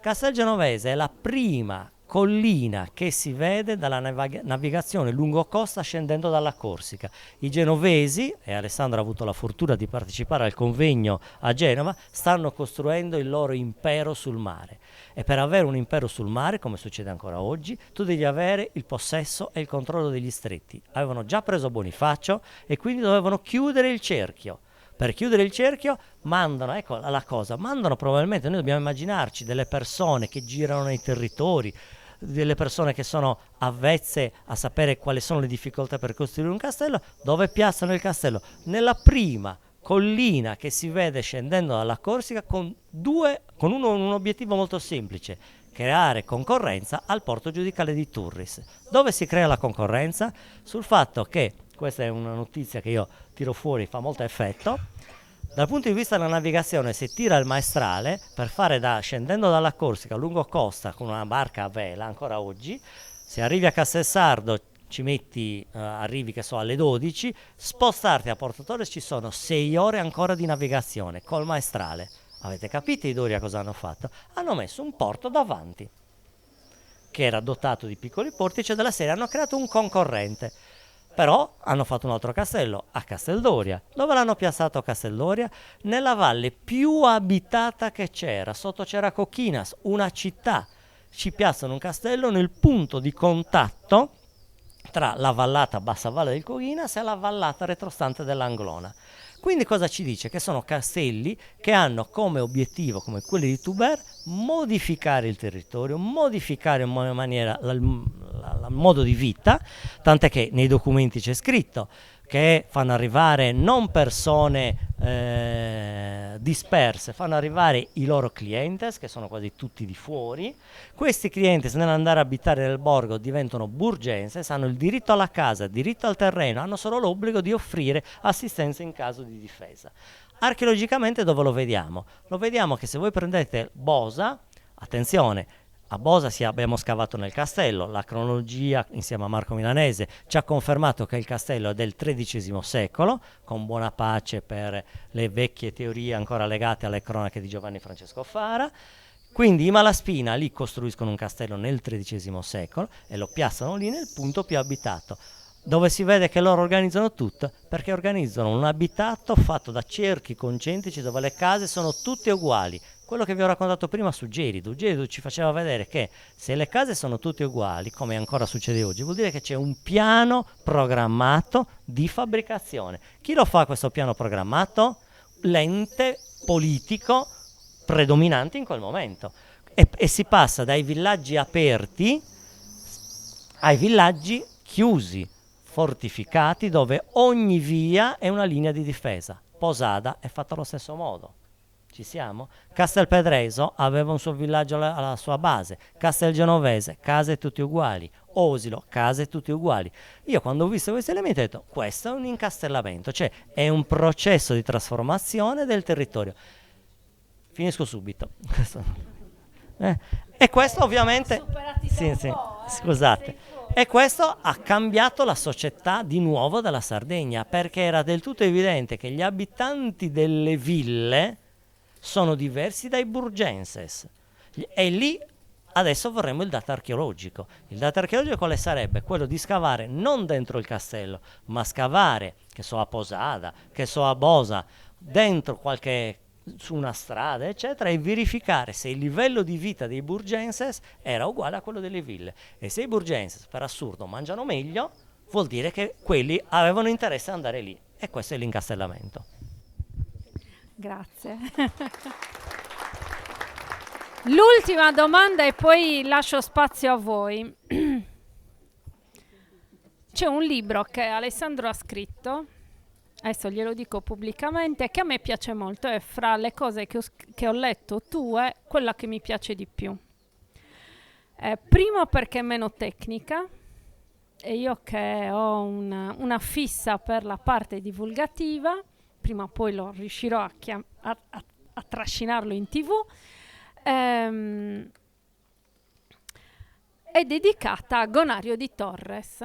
Castelgenovese è la prima collina che si vede dalla navigazione lungo costa scendendo dalla Corsica. I genovesi, e Alessandro ha avuto la fortuna di partecipare al convegno a Genova, stanno costruendo il loro impero sul mare. E per avere un impero sul mare, come succede ancora oggi, tu devi avere il possesso e il controllo degli stretti. Avevano già preso Bonifacio e quindi dovevano chiudere il cerchio. Per chiudere il cerchio mandano probabilmente, noi dobbiamo immaginarci delle persone che girano nei territori, delle persone che sono avvezze a sapere quali sono le difficoltà per costruire un castello. Dove piazzano il castello? Nella prima collina che si vede scendendo dalla Corsica con un obiettivo molto semplice: creare concorrenza al porto giudicale di Turris. Dove si crea la concorrenza? Sul fatto che, questa è una notizia che io tiro fuori, fa molto effetto, dal punto di vista della navigazione si tira il maestrale per fare scendendo dalla Corsica lungo costa con una barca a vela, ancora oggi, se arrivi a Castelsardo ci metti, arrivi che so alle 12, spostarti a Porto Torres ci sono 6 ore ancora di navigazione col maestrale. Avete capito i Doria cosa hanno fatto? Hanno messo un porto davanti che era dotato di piccoli porti, cioè della serie hanno creato un concorrente. Però hanno fatto un altro castello a Casteldoria. Dove l'hanno piazzato a Casteldoria? Nella valle più abitata che c'era, sotto c'era Cocchinas, una città. Ci piazzano un castello nel punto di contatto tra la vallata Bassa Valle del Coghinas e la vallata retrostante dell'Anglona. Quindi cosa ci dice? Che sono castelli che hanno come obiettivo, come quelli di Tuber, modificare il territorio, modificare in maniera il modo di vita, tant'è che nei documenti c'è scritto che fanno arrivare non persone disperse, fanno arrivare i loro clientes, che sono quasi tutti di fuori. Questi clientes nell'andare a abitare nel borgo diventano burgenses, hanno il diritto alla casa, il diritto al terreno, hanno solo l'obbligo di offrire assistenza in caso di difesa. Archeologicamente dove lo vediamo? Lo vediamo che se voi prendete Bosa, attenzione, a Bosa abbiamo scavato nel castello, la cronologia insieme a Marco Milanese ci ha confermato che il castello è del XIII secolo, con buona pace per le vecchie teorie ancora legate alle cronache di Giovanni Francesco Fara. Quindi i Malaspina lì costruiscono un castello nel XIII secolo e lo piazzano lì nel punto più abitato, dove si vede che loro organizzano tutto, perché organizzano un abitato fatto da cerchi concentrici dove le case sono tutte uguali. Quello che vi ho raccontato prima su Geridu ci faceva vedere che se le case sono tutte uguali, come ancora succede oggi, vuol dire che c'è un piano programmato di fabbricazione. Chi lo fa questo piano programmato? L'ente politico predominante in quel momento. E si passa dai villaggi aperti ai villaggi chiusi, fortificati, dove ogni via è una linea di difesa. Posada è fatta allo stesso modo. Ci siamo? Castelpedreso aveva un suo villaggio alla sua base, Castelgenovese, case tutte uguali, Osilo, case tutte uguali. Io quando ho visto questi elementi ho detto, questo è un incastellamento, cioè è un processo di trasformazione del territorio. Finisco subito. E questo ovviamente... Sì, scusate. E questo ha cambiato la società di nuovo della Sardegna, perché era del tutto evidente che gli abitanti delle ville sono diversi dai burgenses. E lì adesso vorremmo il dato archeologico. Il dato archeologico quale sarebbe? Quello di scavare non dentro il castello, ma scavare, che so a Posada, che so a Bosa, dentro su una strada, eccetera, e verificare se il livello di vita dei burgenses era uguale a quello delle ville. E se i burgenses, per assurdo, mangiano meglio, vuol dire che quelli avevano interesse ad andare lì. E questo è l'incastellamento. Grazie. L'ultima domanda e poi lascio spazio a voi. C'è un libro che Alessandro ha scritto, adesso glielo dico pubblicamente, che a me piace molto, è fra le cose che ho letto tue, quella che mi piace di più. Primo perché è meno tecnica, e io che ho una fissa per la parte divulgativa, prima o poi lo riuscirò a trascinarlo in TV, è dedicata a Gonario di Torres.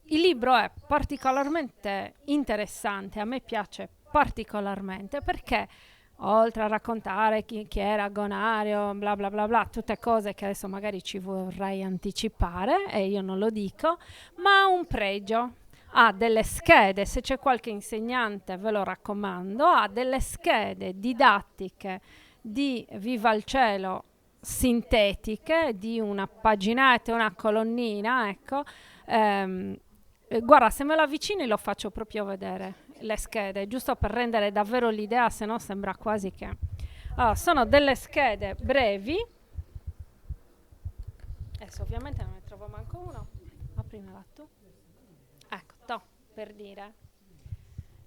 Il libro è particolarmente interessante, a me piace particolarmente perché oltre a raccontare chi era Gonario, bla bla bla bla, tutte cose che adesso magari ci vorrei anticipare e io non lo dico, ma ha un pregio. Ha delle schede, se c'è qualche insegnante ve lo raccomando, ha delle schede didattiche di Viva il Cielo sintetiche, di una paginetta, una colonnina, ecco. Guarda, se me lo avvicini lo faccio proprio vedere, le schede, giusto per rendere davvero l'idea, se no sembra quasi che... Allora, sono delle schede brevi, adesso ovviamente non ne trovo manco uno, aprimela tu. Ecco, per dire.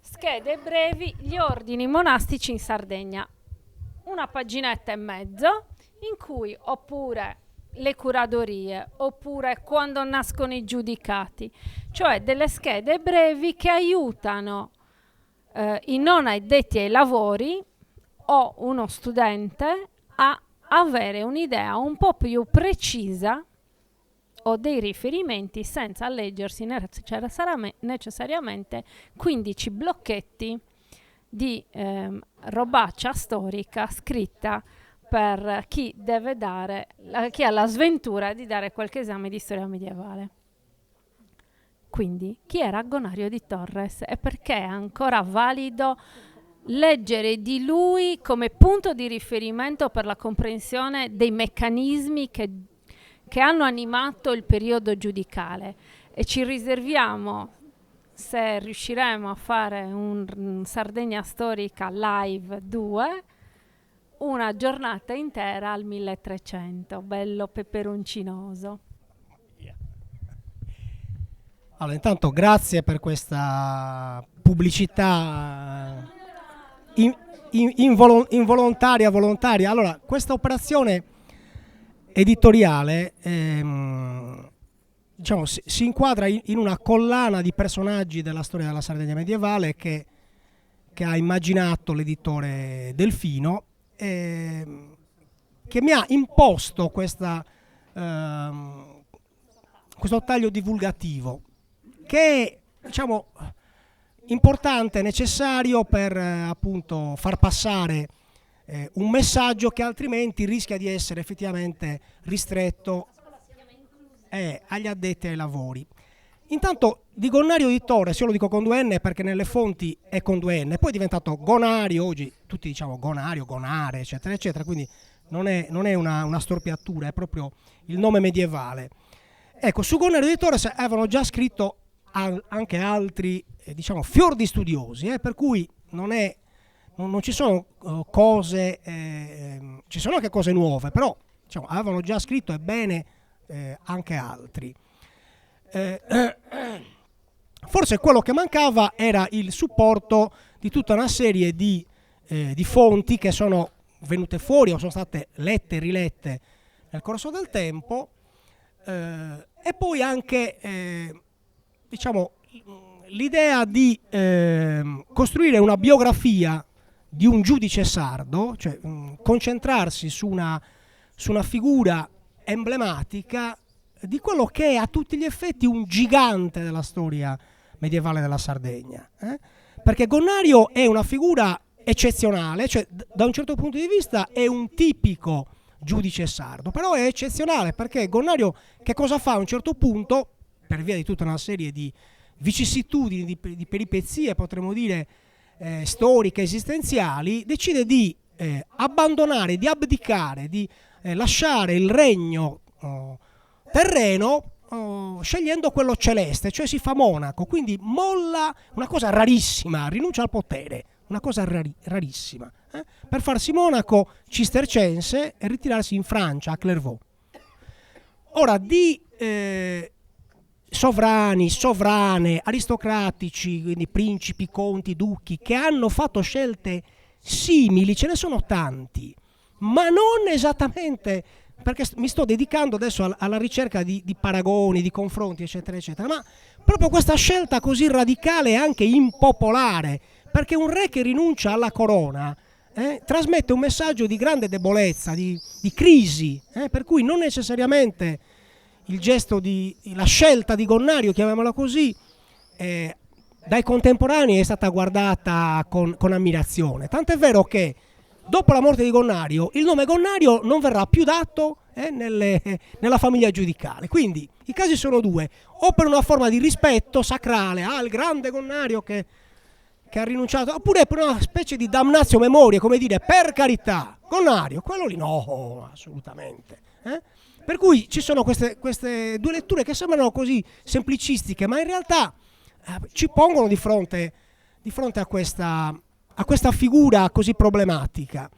Schede brevi, gli ordini monastici in Sardegna. Una paginetta e mezzo, in cui oppure le curadorie, oppure quando nascono i giudicati, cioè delle schede brevi che aiutano i non addetti ai lavori o uno studente a avere un'idea un po' più precisa o dei riferimenti senza leggersi necessariamente 15 blocchetti di robaccia storica scritta per chi deve chi ha la sventura di dare qualche esame di storia medievale. Quindi, chi era Gonario di Torres e perché è ancora valido leggere di lui come punto di riferimento per la comprensione dei meccanismi che hanno animato il periodo giudicale. E ci riserviamo, se riusciremo a fare un Sardegna Storica Live 2, una giornata intera al 1300, bello peperoncinoso. Allora, intanto grazie per questa pubblicità involontaria, volontaria. Allora, questa operazione editoriale diciamo, si inquadra in una collana di personaggi della storia della Sardegna medievale che ha immaginato l'editore Delfino, che mi ha imposto questo taglio divulgativo, che è, diciamo, importante, necessario per appunto far passare un messaggio che altrimenti rischia di essere effettivamente ristretto agli addetti ai lavori. Intanto di Gonario di Torres, io lo dico con 2N perché nelle fonti è con 2N, poi è diventato Gonario, oggi tutti diciamo Gonario, Gonare, eccetera, eccetera, quindi non è una storpiatura, è proprio il nome medievale. Ecco, su Gonario di Torres avevano già scritto anche altri diciamo fior di studiosi, per cui non ci sono cose, ci sono anche cose nuove, però diciamo, avevano già scritto e bene anche altri. Forse quello che mancava era il supporto di tutta una serie di fonti che sono venute fuori o sono state lette e rilette nel corso del tempo, e poi anche diciamo l'idea di costruire una biografia di un giudice sardo, cioè concentrarsi su una figura emblematica di quello che è a tutti gli effetti un gigante della storia medievale della Sardegna, perché Gonario è una figura eccezionale, cioè da un certo punto di vista è un tipico giudice sardo, però è eccezionale perché Gonario che cosa fa a un certo punto, per via di tutta una serie di vicissitudini, di peripezie, potremmo dire storiche, esistenziali, decide di abbandonare, di abdicare, di lasciare il regno terreno scegliendo quello celeste, cioè si fa monaco, quindi molla una cosa rarissima, rinuncia al potere, una cosa rarissima, per farsi monaco cistercense e ritirarsi in Francia, a Clairvaux. Ora, di sovrani, sovrane, aristocratici, quindi principi, conti, duchi, che hanno fatto scelte simili, ce ne sono tanti, ma non esattamente, perché mi sto dedicando adesso alla ricerca di paragoni, di confronti, eccetera, eccetera, ma proprio questa scelta così radicale e anche impopolare, perché un re che rinuncia alla corona trasmette un messaggio di grande debolezza, di crisi, per cui non necessariamente il gesto la scelta di Gonario, chiamiamola così, dai contemporanei è stata guardata con ammirazione. Tant'è vero che dopo la morte di Gonario il nome Gonario non verrà più dato nella famiglia giudicale. Quindi i casi sono due: o per una forma di rispetto sacrale al grande Gonario che ha rinunciato, oppure per una specie di damnatio memoria, come dire, per carità, Gonario, quello lì no, assolutamente. Per cui ci sono queste due letture che sembrano così semplicistiche, ma in realtà ci pongono di fronte a questa figura così problematica.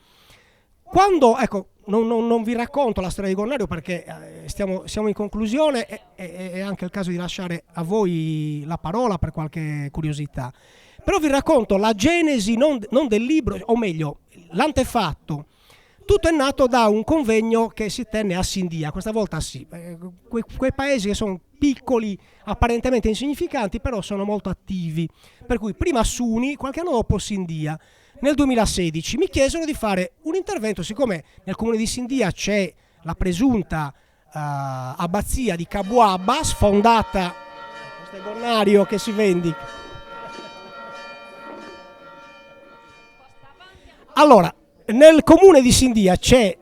Quando, ecco, non vi racconto la storia di Gonario perché siamo in conclusione e è anche il caso di lasciare a voi la parola per qualche curiosità, però vi racconto la genesi non del libro, o meglio l'antefatto. Tutto è nato da un convegno che si tenne a Sindia, questa volta sì, quei paesi che sono piccoli, apparentemente insignificanti, però sono molto attivi. Per cui prima Suni, qualche anno dopo Sindia. Nel 2016 mi chiesero di fare un intervento, siccome nel comune di Sindia c'è la presunta abbazia di Cabuabba, sfondata, questo è Gonario che si vendica. Allora, nel comune di Sindia ci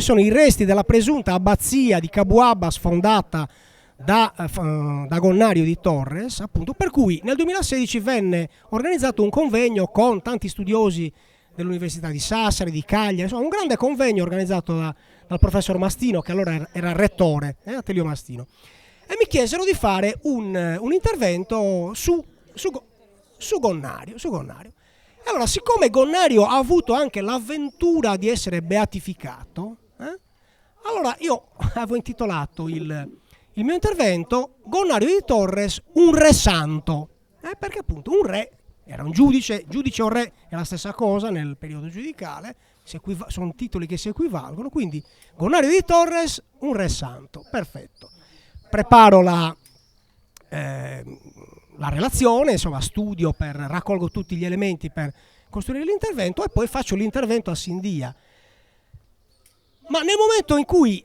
sono i resti della presunta abbazia di Cabuabba sfondata da Gonnario di Torres, appunto, per cui nel 2016 venne organizzato un convegno con tanti studiosi dell'Università di Sassari, di Cagliari, insomma un grande convegno organizzato dal professor Mastino, che allora era rettore, Attilio Mastino, e mi chiesero di fare un intervento su Gonnario. E allora, siccome Gonnario ha avuto anche l'avventura di essere beatificato, allora io avevo intitolato il mio intervento Gonnario di Torres, un re santo, perché appunto un re era un giudice o re è la stessa cosa nel periodo giudicale, sono titoli che si equivalgono, quindi Gonnario di Torres, un re santo, perfetto. Preparo la relazione, insomma raccolgo tutti gli elementi per costruire l'intervento e poi faccio l'intervento a Sindia. Ma nel momento in cui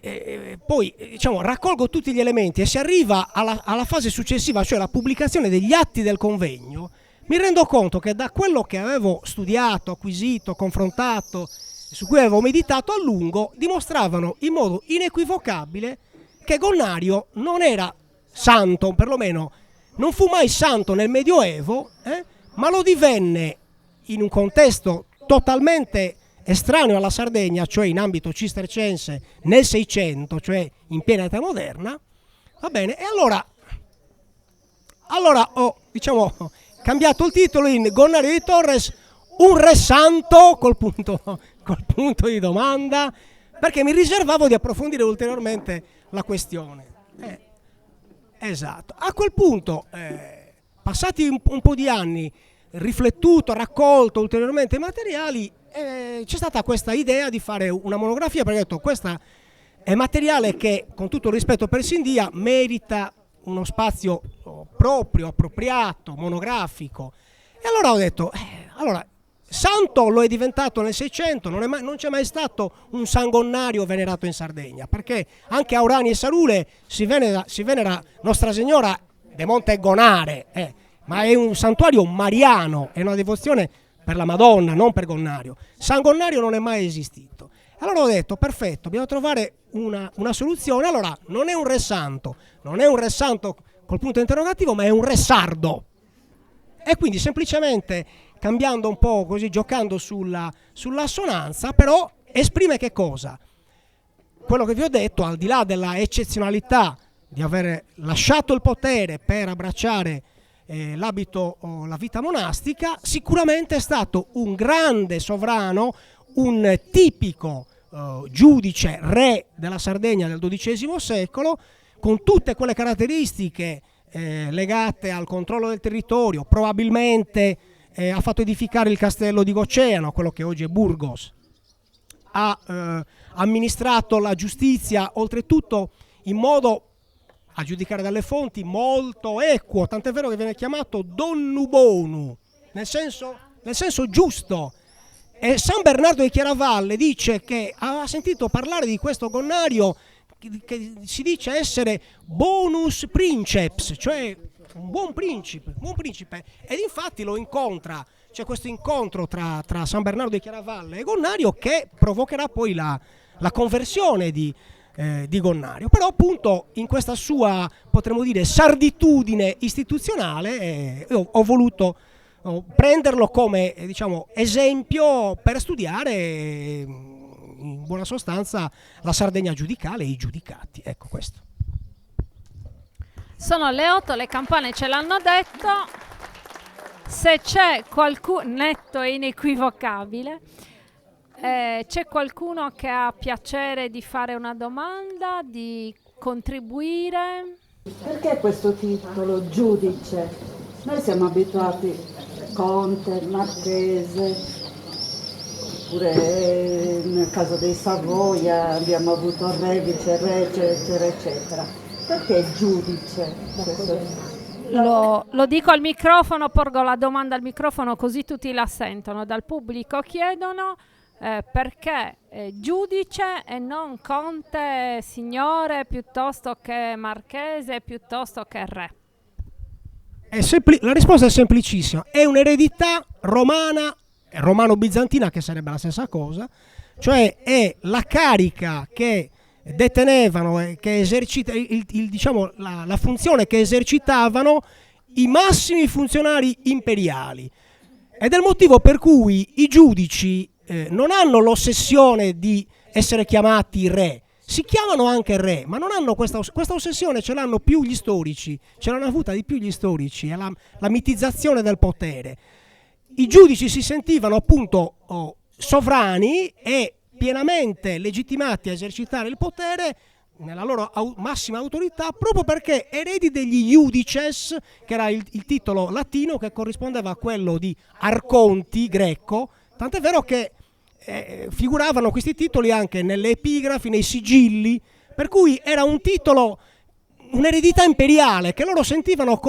poi raccolgo tutti gli elementi e si arriva alla fase successiva, cioè la pubblicazione degli atti del convegno, mi rendo conto che da quello che avevo studiato, acquisito, confrontato, su cui avevo meditato a lungo, dimostravano in modo inequivocabile che Gonnario non era santo, perlomeno non fu mai santo nel Medioevo, ma lo divenne in un contesto totalmente estraneo alla Sardegna, cioè in ambito cistercense nel 600, cioè in piena età moderna, va bene? E allora ho cambiato il titolo in Gonnario di Torres, un re santo, col punto di domanda, perché mi riservavo di approfondire ulteriormente la questione. Esatto. A quel punto, passati un po' di anni, riflettuto, raccolto ulteriormente i materiali, c'è stata questa idea di fare una monografia, perché ho detto questa è materiale che, con tutto il rispetto per Sindia, merita uno spazio proprio, appropriato, monografico. E allora ho detto, santo lo è diventato nel 600, non c'è mai stato un San Gonnario venerato in Sardegna, perché anche a Orani e Sarule si venera Nostra Signora de Monte Gonare, ma è un santuario mariano, è una devozione per la Madonna, non per Gonnario. San Gonnario non è mai esistito. Allora ho detto, perfetto, dobbiamo trovare una soluzione. Allora, non è un re santo col punto interrogativo, ma è un re sardo. E quindi semplicemente cambiando un po' così, giocando sull'assonanza, però esprime che cosa? Quello che vi ho detto, al di là della eccezionalità di aver lasciato il potere per abbracciare l'abito o la vita monastica, sicuramente è stato un grande sovrano, un tipico giudice re della Sardegna del XII secolo, con tutte quelle caratteristiche legate al controllo del territorio. Probabilmente ha fatto edificare il castello di Goceano, quello che oggi è Burgos, ha amministrato la giustizia oltretutto in modo, a giudicare dalle fonti, molto equo, tant'è vero che viene chiamato Donnu Bonu, nel senso giusto. E San Bernardo di Chiaravalle dice che aveva sentito parlare di questo Gonnario che si dice essere bonus princeps, cioè un buon principe, ed infatti lo incontra, c'è questo incontro tra San Bernardo di Chiaravalle e Gonnario che provocherà poi la conversione di Gonnario. Però appunto in questa sua, potremmo dire, sarditudine istituzionale ho voluto prenderlo come esempio per studiare in buona sostanza la Sardegna giudicale e i giudicati. Ecco questo. Sono le 8, le campane ce l'hanno detto. Se c'è qualcuno, netto e inequivocabile, c'è qualcuno che ha piacere di fare una domanda, di contribuire? Perché questo titolo, giudice? Noi siamo abituati conte, marchese, oppure nel caso dei Savoia abbiamo avuto re, viceré, eccetera, eccetera. Perché giudice? Lo dico al microfono, porgo la domanda al microfono così tutti la sentono. Dal pubblico chiedono perché giudice e non conte, signore, piuttosto che marchese, piuttosto che re. La risposta è semplicissima, è un'eredità romana, romano-bizantina, che sarebbe la stessa cosa, cioè è la carica che detenevano e che diciamo, la funzione che esercitavano i massimi funzionari imperiali. Ed è il motivo per cui i giudici non hanno l'ossessione di essere chiamati re, si chiamano anche re, ma non hanno questa ossessione, ce l'hanno più gli storici, ce l'hanno avuta di più gli storici, è la mitizzazione del potere. I giudici si sentivano appunto sovrani e pienamente legittimati a esercitare il potere nella loro massima autorità, proprio perché eredi degli iudices, che era il titolo latino che corrispondeva a quello di arconti greco, tant'è vero che figuravano questi titoli anche nelle epigrafi, nei sigilli, per cui era un titolo, un'eredità imperiale che loro sentivano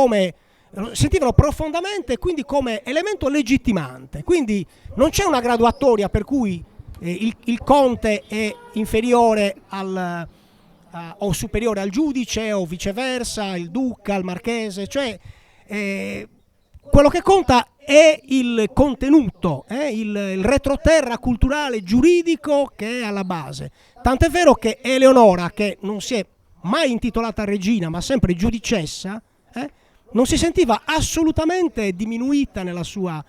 profondamente, quindi come elemento legittimante. Quindi non c'è una graduatoria per cui il conte è inferiore o superiore al giudice o viceversa, il duca al marchese, cioè quello che conta è il contenuto, il retroterra culturale giuridico che è alla base. Tant'è vero che Eleonora, che non si è mai intitolata regina ma sempre giudicessa, non si sentiva assolutamente diminuita nella sua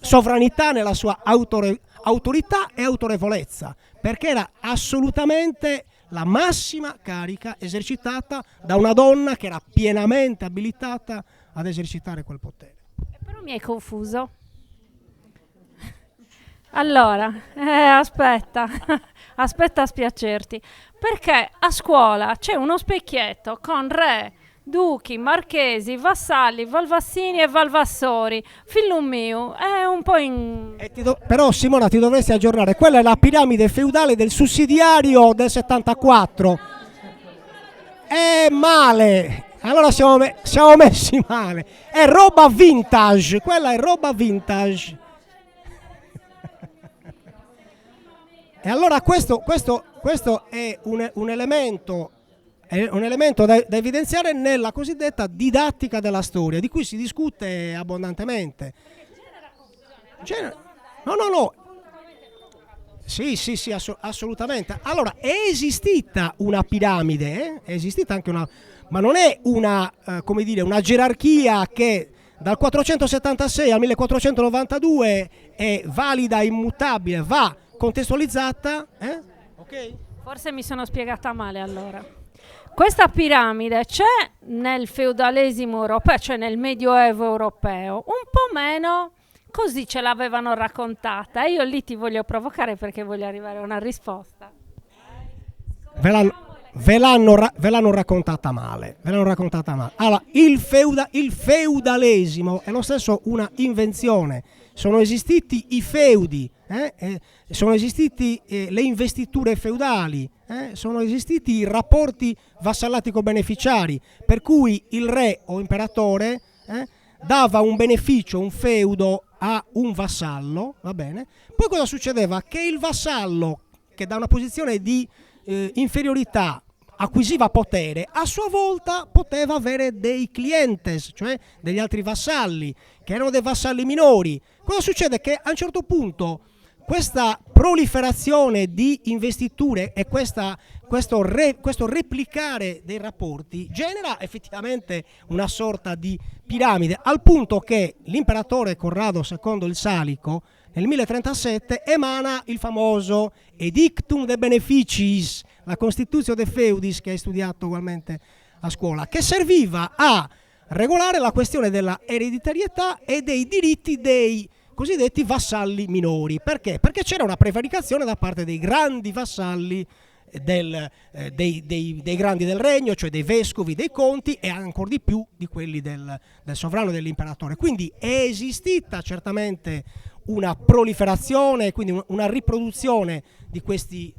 sovranità, nella sua autorità e autorevolezza, perché era assolutamente la massima carica esercitata da una donna che era pienamente abilitata ad esercitare quel potere. Però mi hai confuso. Allora, aspetta a spiacerti, perché a scuola c'è uno specchietto con re, duchi, marchesi, vassalli, valvassini e valvassori. Fillum mio, è un po' in... Però Simona ti dovresti aggiornare, quella è la piramide feudale del sussidiario del 74. È male, allora siamo messi male, è roba vintage, quella è roba vintage. E allora questo è un elemento da evidenziare nella cosiddetta didattica della storia, di cui si discute abbondantemente. No. Sì, assolutamente. Allora, è esistita una piramide, è esistita anche ma non è una gerarchia che dal 476 al 1492 è valida, immutabile, va contestualizzata. Ok? Forse mi sono spiegata male allora. Questa piramide c'è nel feudalesimo europeo, cioè nel medioevo europeo, un po' meno, così ce l'avevano raccontata. E io lì ti voglio provocare perché voglio arrivare a una risposta. Ve l'hanno raccontata male. Allora, il feudalesimo è lo stesso una invenzione. Sono esistiti i feudi, sono esistiti le investiture feudali, sono esistiti i rapporti vassallatico-beneficiari, per cui il re o imperatore dava un beneficio, un feudo a un vassallo, va bene? Poi cosa succedeva? Che il vassallo, che da una posizione di inferiorità acquisiva potere, a sua volta poteva avere dei clientes, cioè degli altri vassalli, che erano dei vassalli minori. Cosa succede? Che a un certo punto questa proliferazione di investiture e questo replicare dei rapporti genera effettivamente una sorta di piramide, al punto che l'imperatore Corrado II il Salico nel 1037 emana il famoso Edictum de Beneficiis, la Constitutio de Feudis, che hai studiato ugualmente a scuola, che serviva a regolare la questione della ereditarietà e dei diritti dei cosiddetti vassalli minori. Perché? Perché c'era una prevaricazione da parte dei grandi vassalli dei grandi del regno, cioè dei vescovi, dei conti, e ancora di più di quelli del sovrano e dell'imperatore. Quindi è esistita certamente una proliferazione, quindi una riproduzione di questi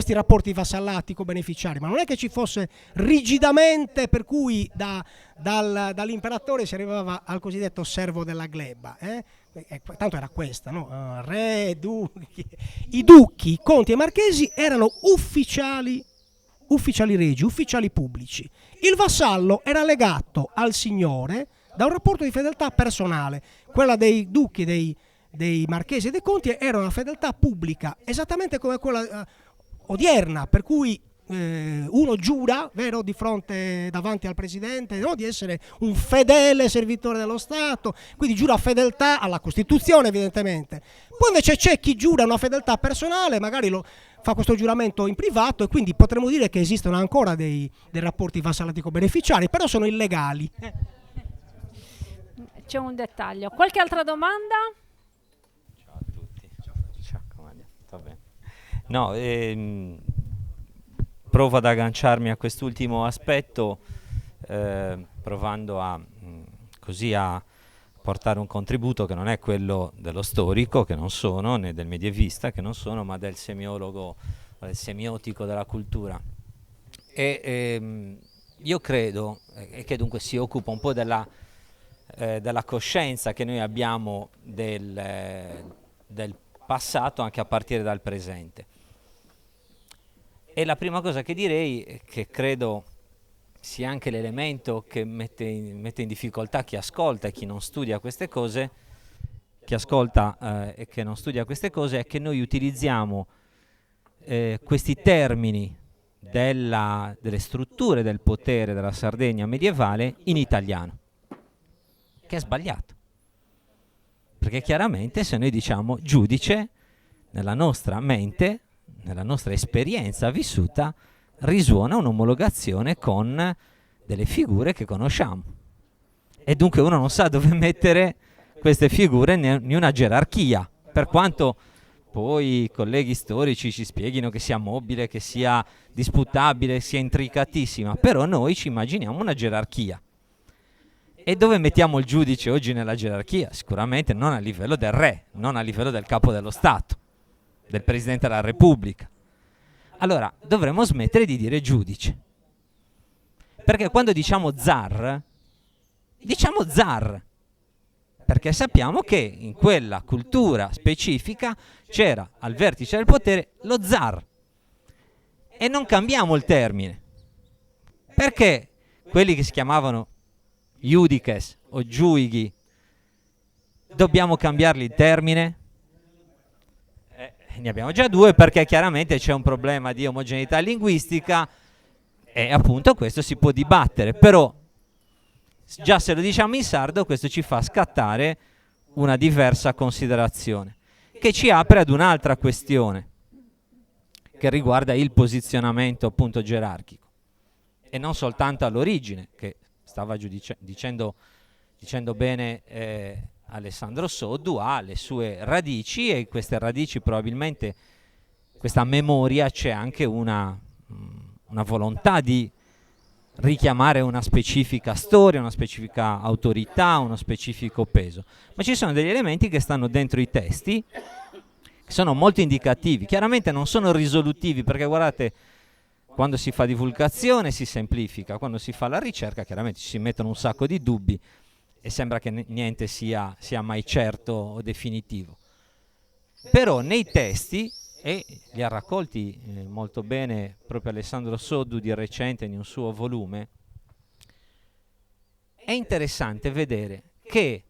rapporti vassallatico-beneficiari, ma non è che ci fosse rigidamente per cui dall'imperatore si arrivava al cosiddetto servo della gleba. Tanto era questa, no? Re, duchi. I duchi, i conti e i marchesi erano ufficiali regi, ufficiali pubblici. Il vassallo era legato al signore da un rapporto di fedeltà personale. Quella dei duchi, dei marchesi e dei conti era una fedeltà pubblica, esattamente come quella odierna, per cui uno giura, vero, di fronte, davanti al presidente, no, di essere un fedele servitore dello Stato, quindi giura fedeltà alla Costituzione, evidentemente. Poi invece c'è chi giura una fedeltà personale, magari fa questo giuramento in privato, e quindi potremmo dire che esistono ancora dei rapporti vassalatico-beneficiari, però sono illegali. C'è un dettaglio. Qualche altra domanda? Ciao a tutti. Ciao, come andiamo? Sta bene. No, provo ad agganciarmi a quest'ultimo aspetto, provando così a portare un contributo che non è quello dello storico, che non sono, né del medievista, che non sono, ma del semiologo, del semiotico della cultura. E io credo, e che dunque si occupa un po' della coscienza che noi abbiamo del passato anche a partire dal presente. E la prima cosa che direi è che credo sia anche l'elemento che mette in difficoltà chi ascolta e chi non studia queste cose, chi ascolta e che non studia queste cose, è che noi utilizziamo questi termini delle strutture del potere della Sardegna medievale in italiano, che è sbagliato. Perché chiaramente se noi diciamo giudice, nella nostra mente, nella nostra esperienza vissuta, risuona un'omologazione con delle figure che conosciamo. E dunque uno non sa dove mettere queste figure in una gerarchia, per quanto poi i colleghi storici ci spieghino che sia mobile, che sia disputabile, sia intricatissima, però noi ci immaginiamo una gerarchia. E dove mettiamo il giudice oggi nella gerarchia? Sicuramente non a livello del re, non a livello del capo dello Stato, del Presidente della Repubblica. Allora, dovremmo smettere di dire giudice. Perché quando diciamo zar, perché sappiamo che in quella cultura specifica c'era al vertice del potere lo zar. E non cambiamo il termine. Perché quelli che si chiamavano iudices o giuighi, dobbiamo cambiargli il termine? Ne abbiamo già due, perché chiaramente c'è un problema di omogeneità linguistica e appunto questo si può dibattere, però già se lo diciamo in sardo questo ci fa scattare una diversa considerazione, che ci apre ad un'altra questione che riguarda il posizionamento appunto gerarchico, e non soltanto all'origine, che stava dicendo bene Alessandro Soddu, ha le sue radici, e queste radici probabilmente, questa memoria, c'è anche una volontà di richiamare una specifica storia, una specifica autorità, uno specifico peso. Ma ci sono degli elementi che stanno dentro i testi, che sono molto indicativi, chiaramente non sono risolutivi, perché guardate, quando si fa divulgazione si semplifica, quando si fa la ricerca chiaramente ci si mettono un sacco di dubbi e sembra che niente sia mai certo o definitivo. Però nei testi, e li ha raccolti molto bene proprio Alessandro Soddu di recente in un suo volume, è interessante vedere che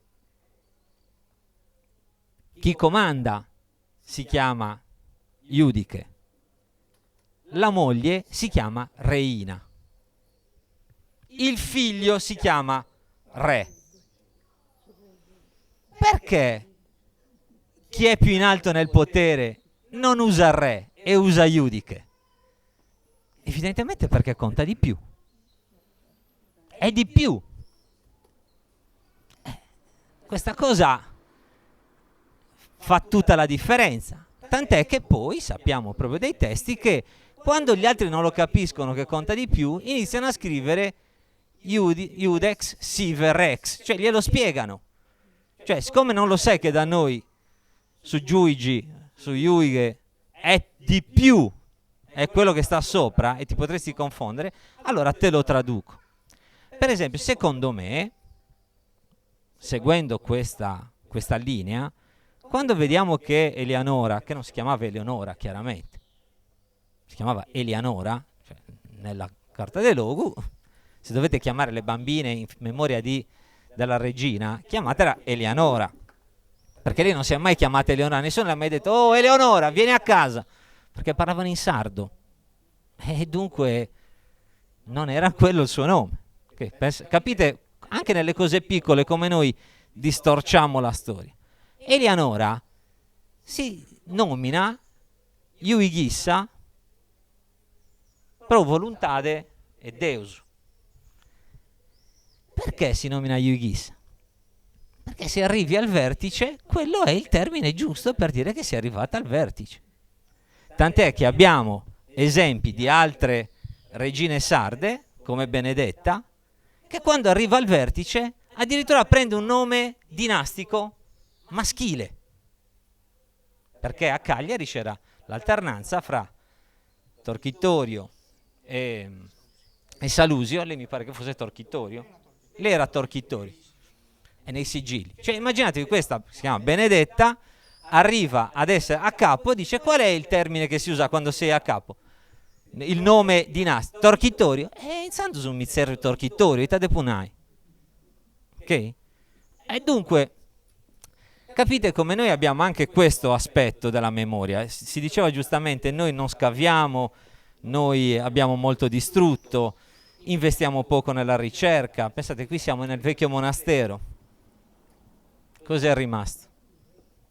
chi comanda si chiama iudice, la moglie si chiama reina, il figlio si chiama re. Perché chi è più in alto nel potere non usa re e usa iudice? Evidentemente perché conta di più. È di più. Questa cosa fa tutta la differenza. Tant'è che poi sappiamo proprio dei testi che quando gli altri non lo capiscono che conta di più, iniziano a scrivere iudex sive rex, cioè glielo spiegano. Cioè, siccome non lo sai che da noi su giuigi, su iuige è di più, è quello che sta sopra e ti potresti confondere, allora te lo traduco. Per esempio, secondo me, seguendo questa linea, quando vediamo che Eleonora, che non si chiamava Eleonora chiaramente, si chiamava Eleonora, cioè nella carta dei Logu, se dovete chiamare le bambine in memoria della regina, chiamatela Eleonora, perché lei non si è mai chiamata Eleonora, nessuno le ha mai detto oh Eleonora vieni a casa, perché parlavano in sardo e dunque non era quello il suo nome. Capite? Anche nelle cose piccole come noi distorciamo la storia. Eleonora si nomina Iuigissa pro voluntade e Deus. Perché si nomina Iuigissa? Perché se arrivi al vertice, quello è il termine giusto per dire che si è arrivata al vertice. Tant'è che abbiamo esempi di altre regine sarde, come Benedetta, che quando arriva al vertice addirittura prende un nome dinastico maschile, perché a Cagliari c'era l'alternanza fra Torquitorio e Salusio. Lei mi pare che fosse Torquitorio, lei era Torquitorio, e nei sigilli, cioè immaginatevi, questa si chiama Benedetta, arriva ad essere a capo e dice: qual è il termine che si usa quando sei a capo? Il nome dinastico, Torquitorio, e intanto sono mizzerio Torquitorio, itade punai. Ok? E dunque, capite come noi abbiamo anche questo aspetto della memoria. Si diceva giustamente, noi non scaviamo, noi abbiamo molto distrutto, investiamo poco nella ricerca. Pensate, qui siamo nel vecchio monastero. Cos'è rimasto?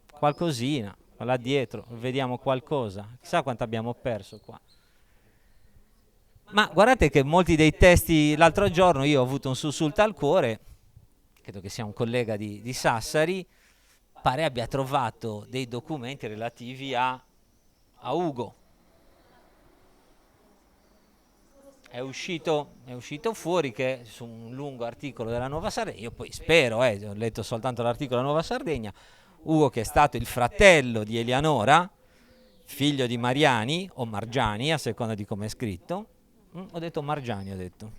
Qualcosina, là dietro, vediamo qualcosa. Chissà quanto abbiamo perso qua. Ma guardate che molti dei testi, l'altro giorno io ho avuto un sussulto al cuore, credo che sia un collega di Sassari, pare abbia trovato dei documenti relativi a Ugo. È uscito fuori che su un lungo articolo della Nuova Sardegna, io poi spero, ho letto soltanto l'articolo della Nuova Sardegna, Ugo, che è stato il fratello di Eleonora, figlio di Mariani o Margiani, a seconda di come è scritto. Ho detto Margiani, ho detto.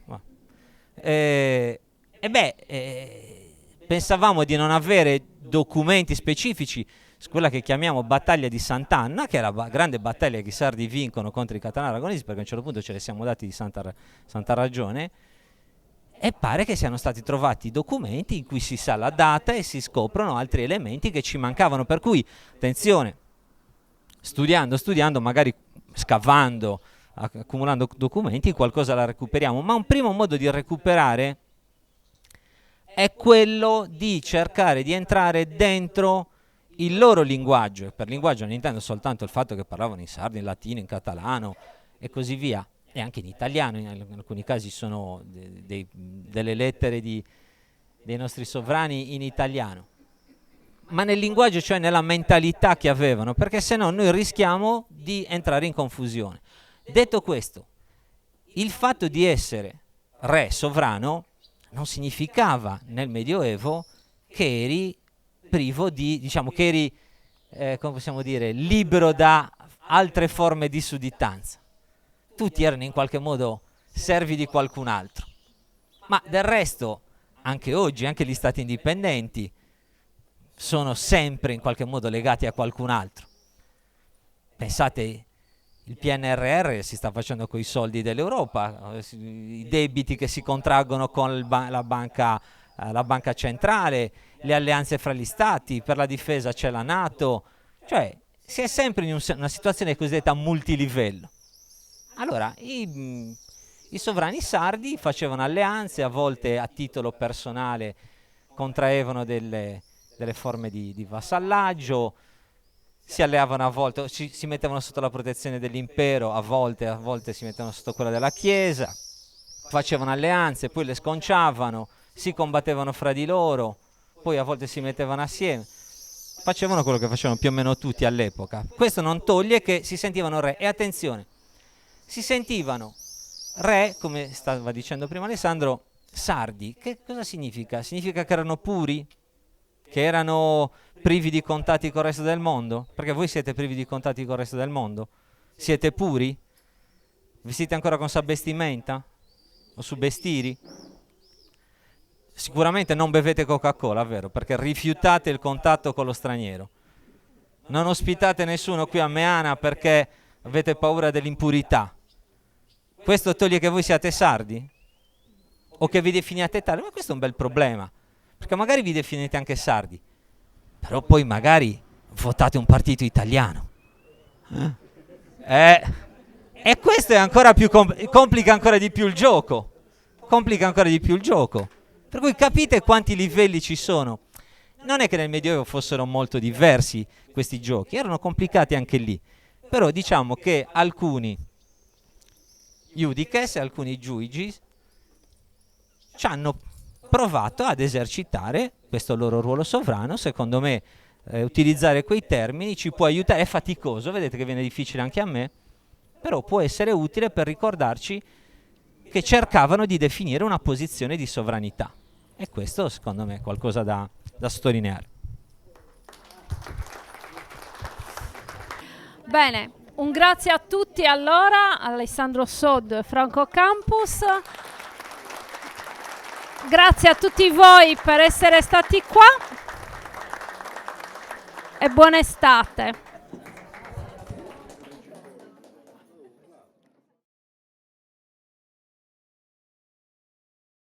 Pensavamo di non avere documenti specifici su quella che chiamiamo battaglia di Sant'Anna, che è la grande battaglia che i sardi vincono contro i catalani aragonesi, perché a un certo punto ce le siamo dati di santa ragione, e pare che siano stati trovati documenti in cui si sa la data e si scoprono altri elementi che ci mancavano, per cui attenzione, studiando, magari scavando, accumulando documenti, qualcosa la recuperiamo, ma un primo modo di recuperare è quello di cercare di entrare dentro il loro linguaggio. Per linguaggio non intendo soltanto il fatto che parlavano in sardo, in latino, in catalano e così via, e anche in italiano. In alcuni casi sono delle lettere dei nostri sovrani in italiano, ma nel linguaggio, cioè nella mentalità che avevano, perché se no noi rischiamo di entrare in confusione. Detto questo, il fatto di essere re sovrano non significava nel Medioevo che eri privo di, diciamo, che eri, come possiamo dire, libero da altre forme di sudditanza. Tutti erano in qualche modo servi di qualcun altro. Ma del resto, anche oggi, anche gli stati indipendenti sono sempre in qualche modo legati a qualcun altro. Pensate, il PNRR si sta facendo con i soldi dell'Europa, i debiti che si contraggono con la banca centrale, le alleanze fra gli stati, per la difesa c'è la NATO, cioè si è sempre in una situazione cosiddetta multilivello. Allora, i sovrani sardi facevano alleanze, a volte a titolo personale contraevano delle forme di vassallaggio, si alleavano a volte, si mettevano sotto la protezione dell'impero, a volte si mettevano sotto quella della Chiesa, facevano alleanze, poi le sconciavano, si combattevano fra di loro, poi a volte si mettevano assieme, facevano quello che facevano più o meno tutti all'epoca. Questo non toglie che si sentivano re, e attenzione, si sentivano re, come stava dicendo prima Alessandro, sardi. Che cosa significa? Significa che erano puri? Che erano privi di contatti col resto del mondo? Perché voi siete privi di contatti col resto del mondo? Siete puri? Vestite ancora con vestimenta? O su vestiri? Sicuramente non bevete Coca-Cola, vero? Perché rifiutate il contatto con lo straniero. Non ospitate nessuno qui a Meana perché avete paura dell'impurità. Questo toglie che voi siate sardi? O che vi definiate tali? Ma questo è un bel problema, perché magari vi definite anche sardi, però poi magari votate un partito italiano. E questo è ancora più complica ancora di più il gioco. Complica ancora di più il gioco. Per cui capite quanti livelli ci sono. Non è che nel Medioevo fossero molto diversi questi giochi, erano complicati anche lì. Però diciamo che alcuni iudices e alcuni giudici ci hanno provato ad esercitare questo loro ruolo sovrano. Secondo me utilizzare quei termini ci può aiutare, è faticoso, vedete che viene difficile anche a me, però può essere utile per ricordarci che cercavano di definire una posizione di sovranità, e questo secondo me è qualcosa da sottolineare. Bene, un grazie a tutti allora, Alessandro Sod, Franco Campus. Grazie a tutti voi per essere stati qua e buona estate.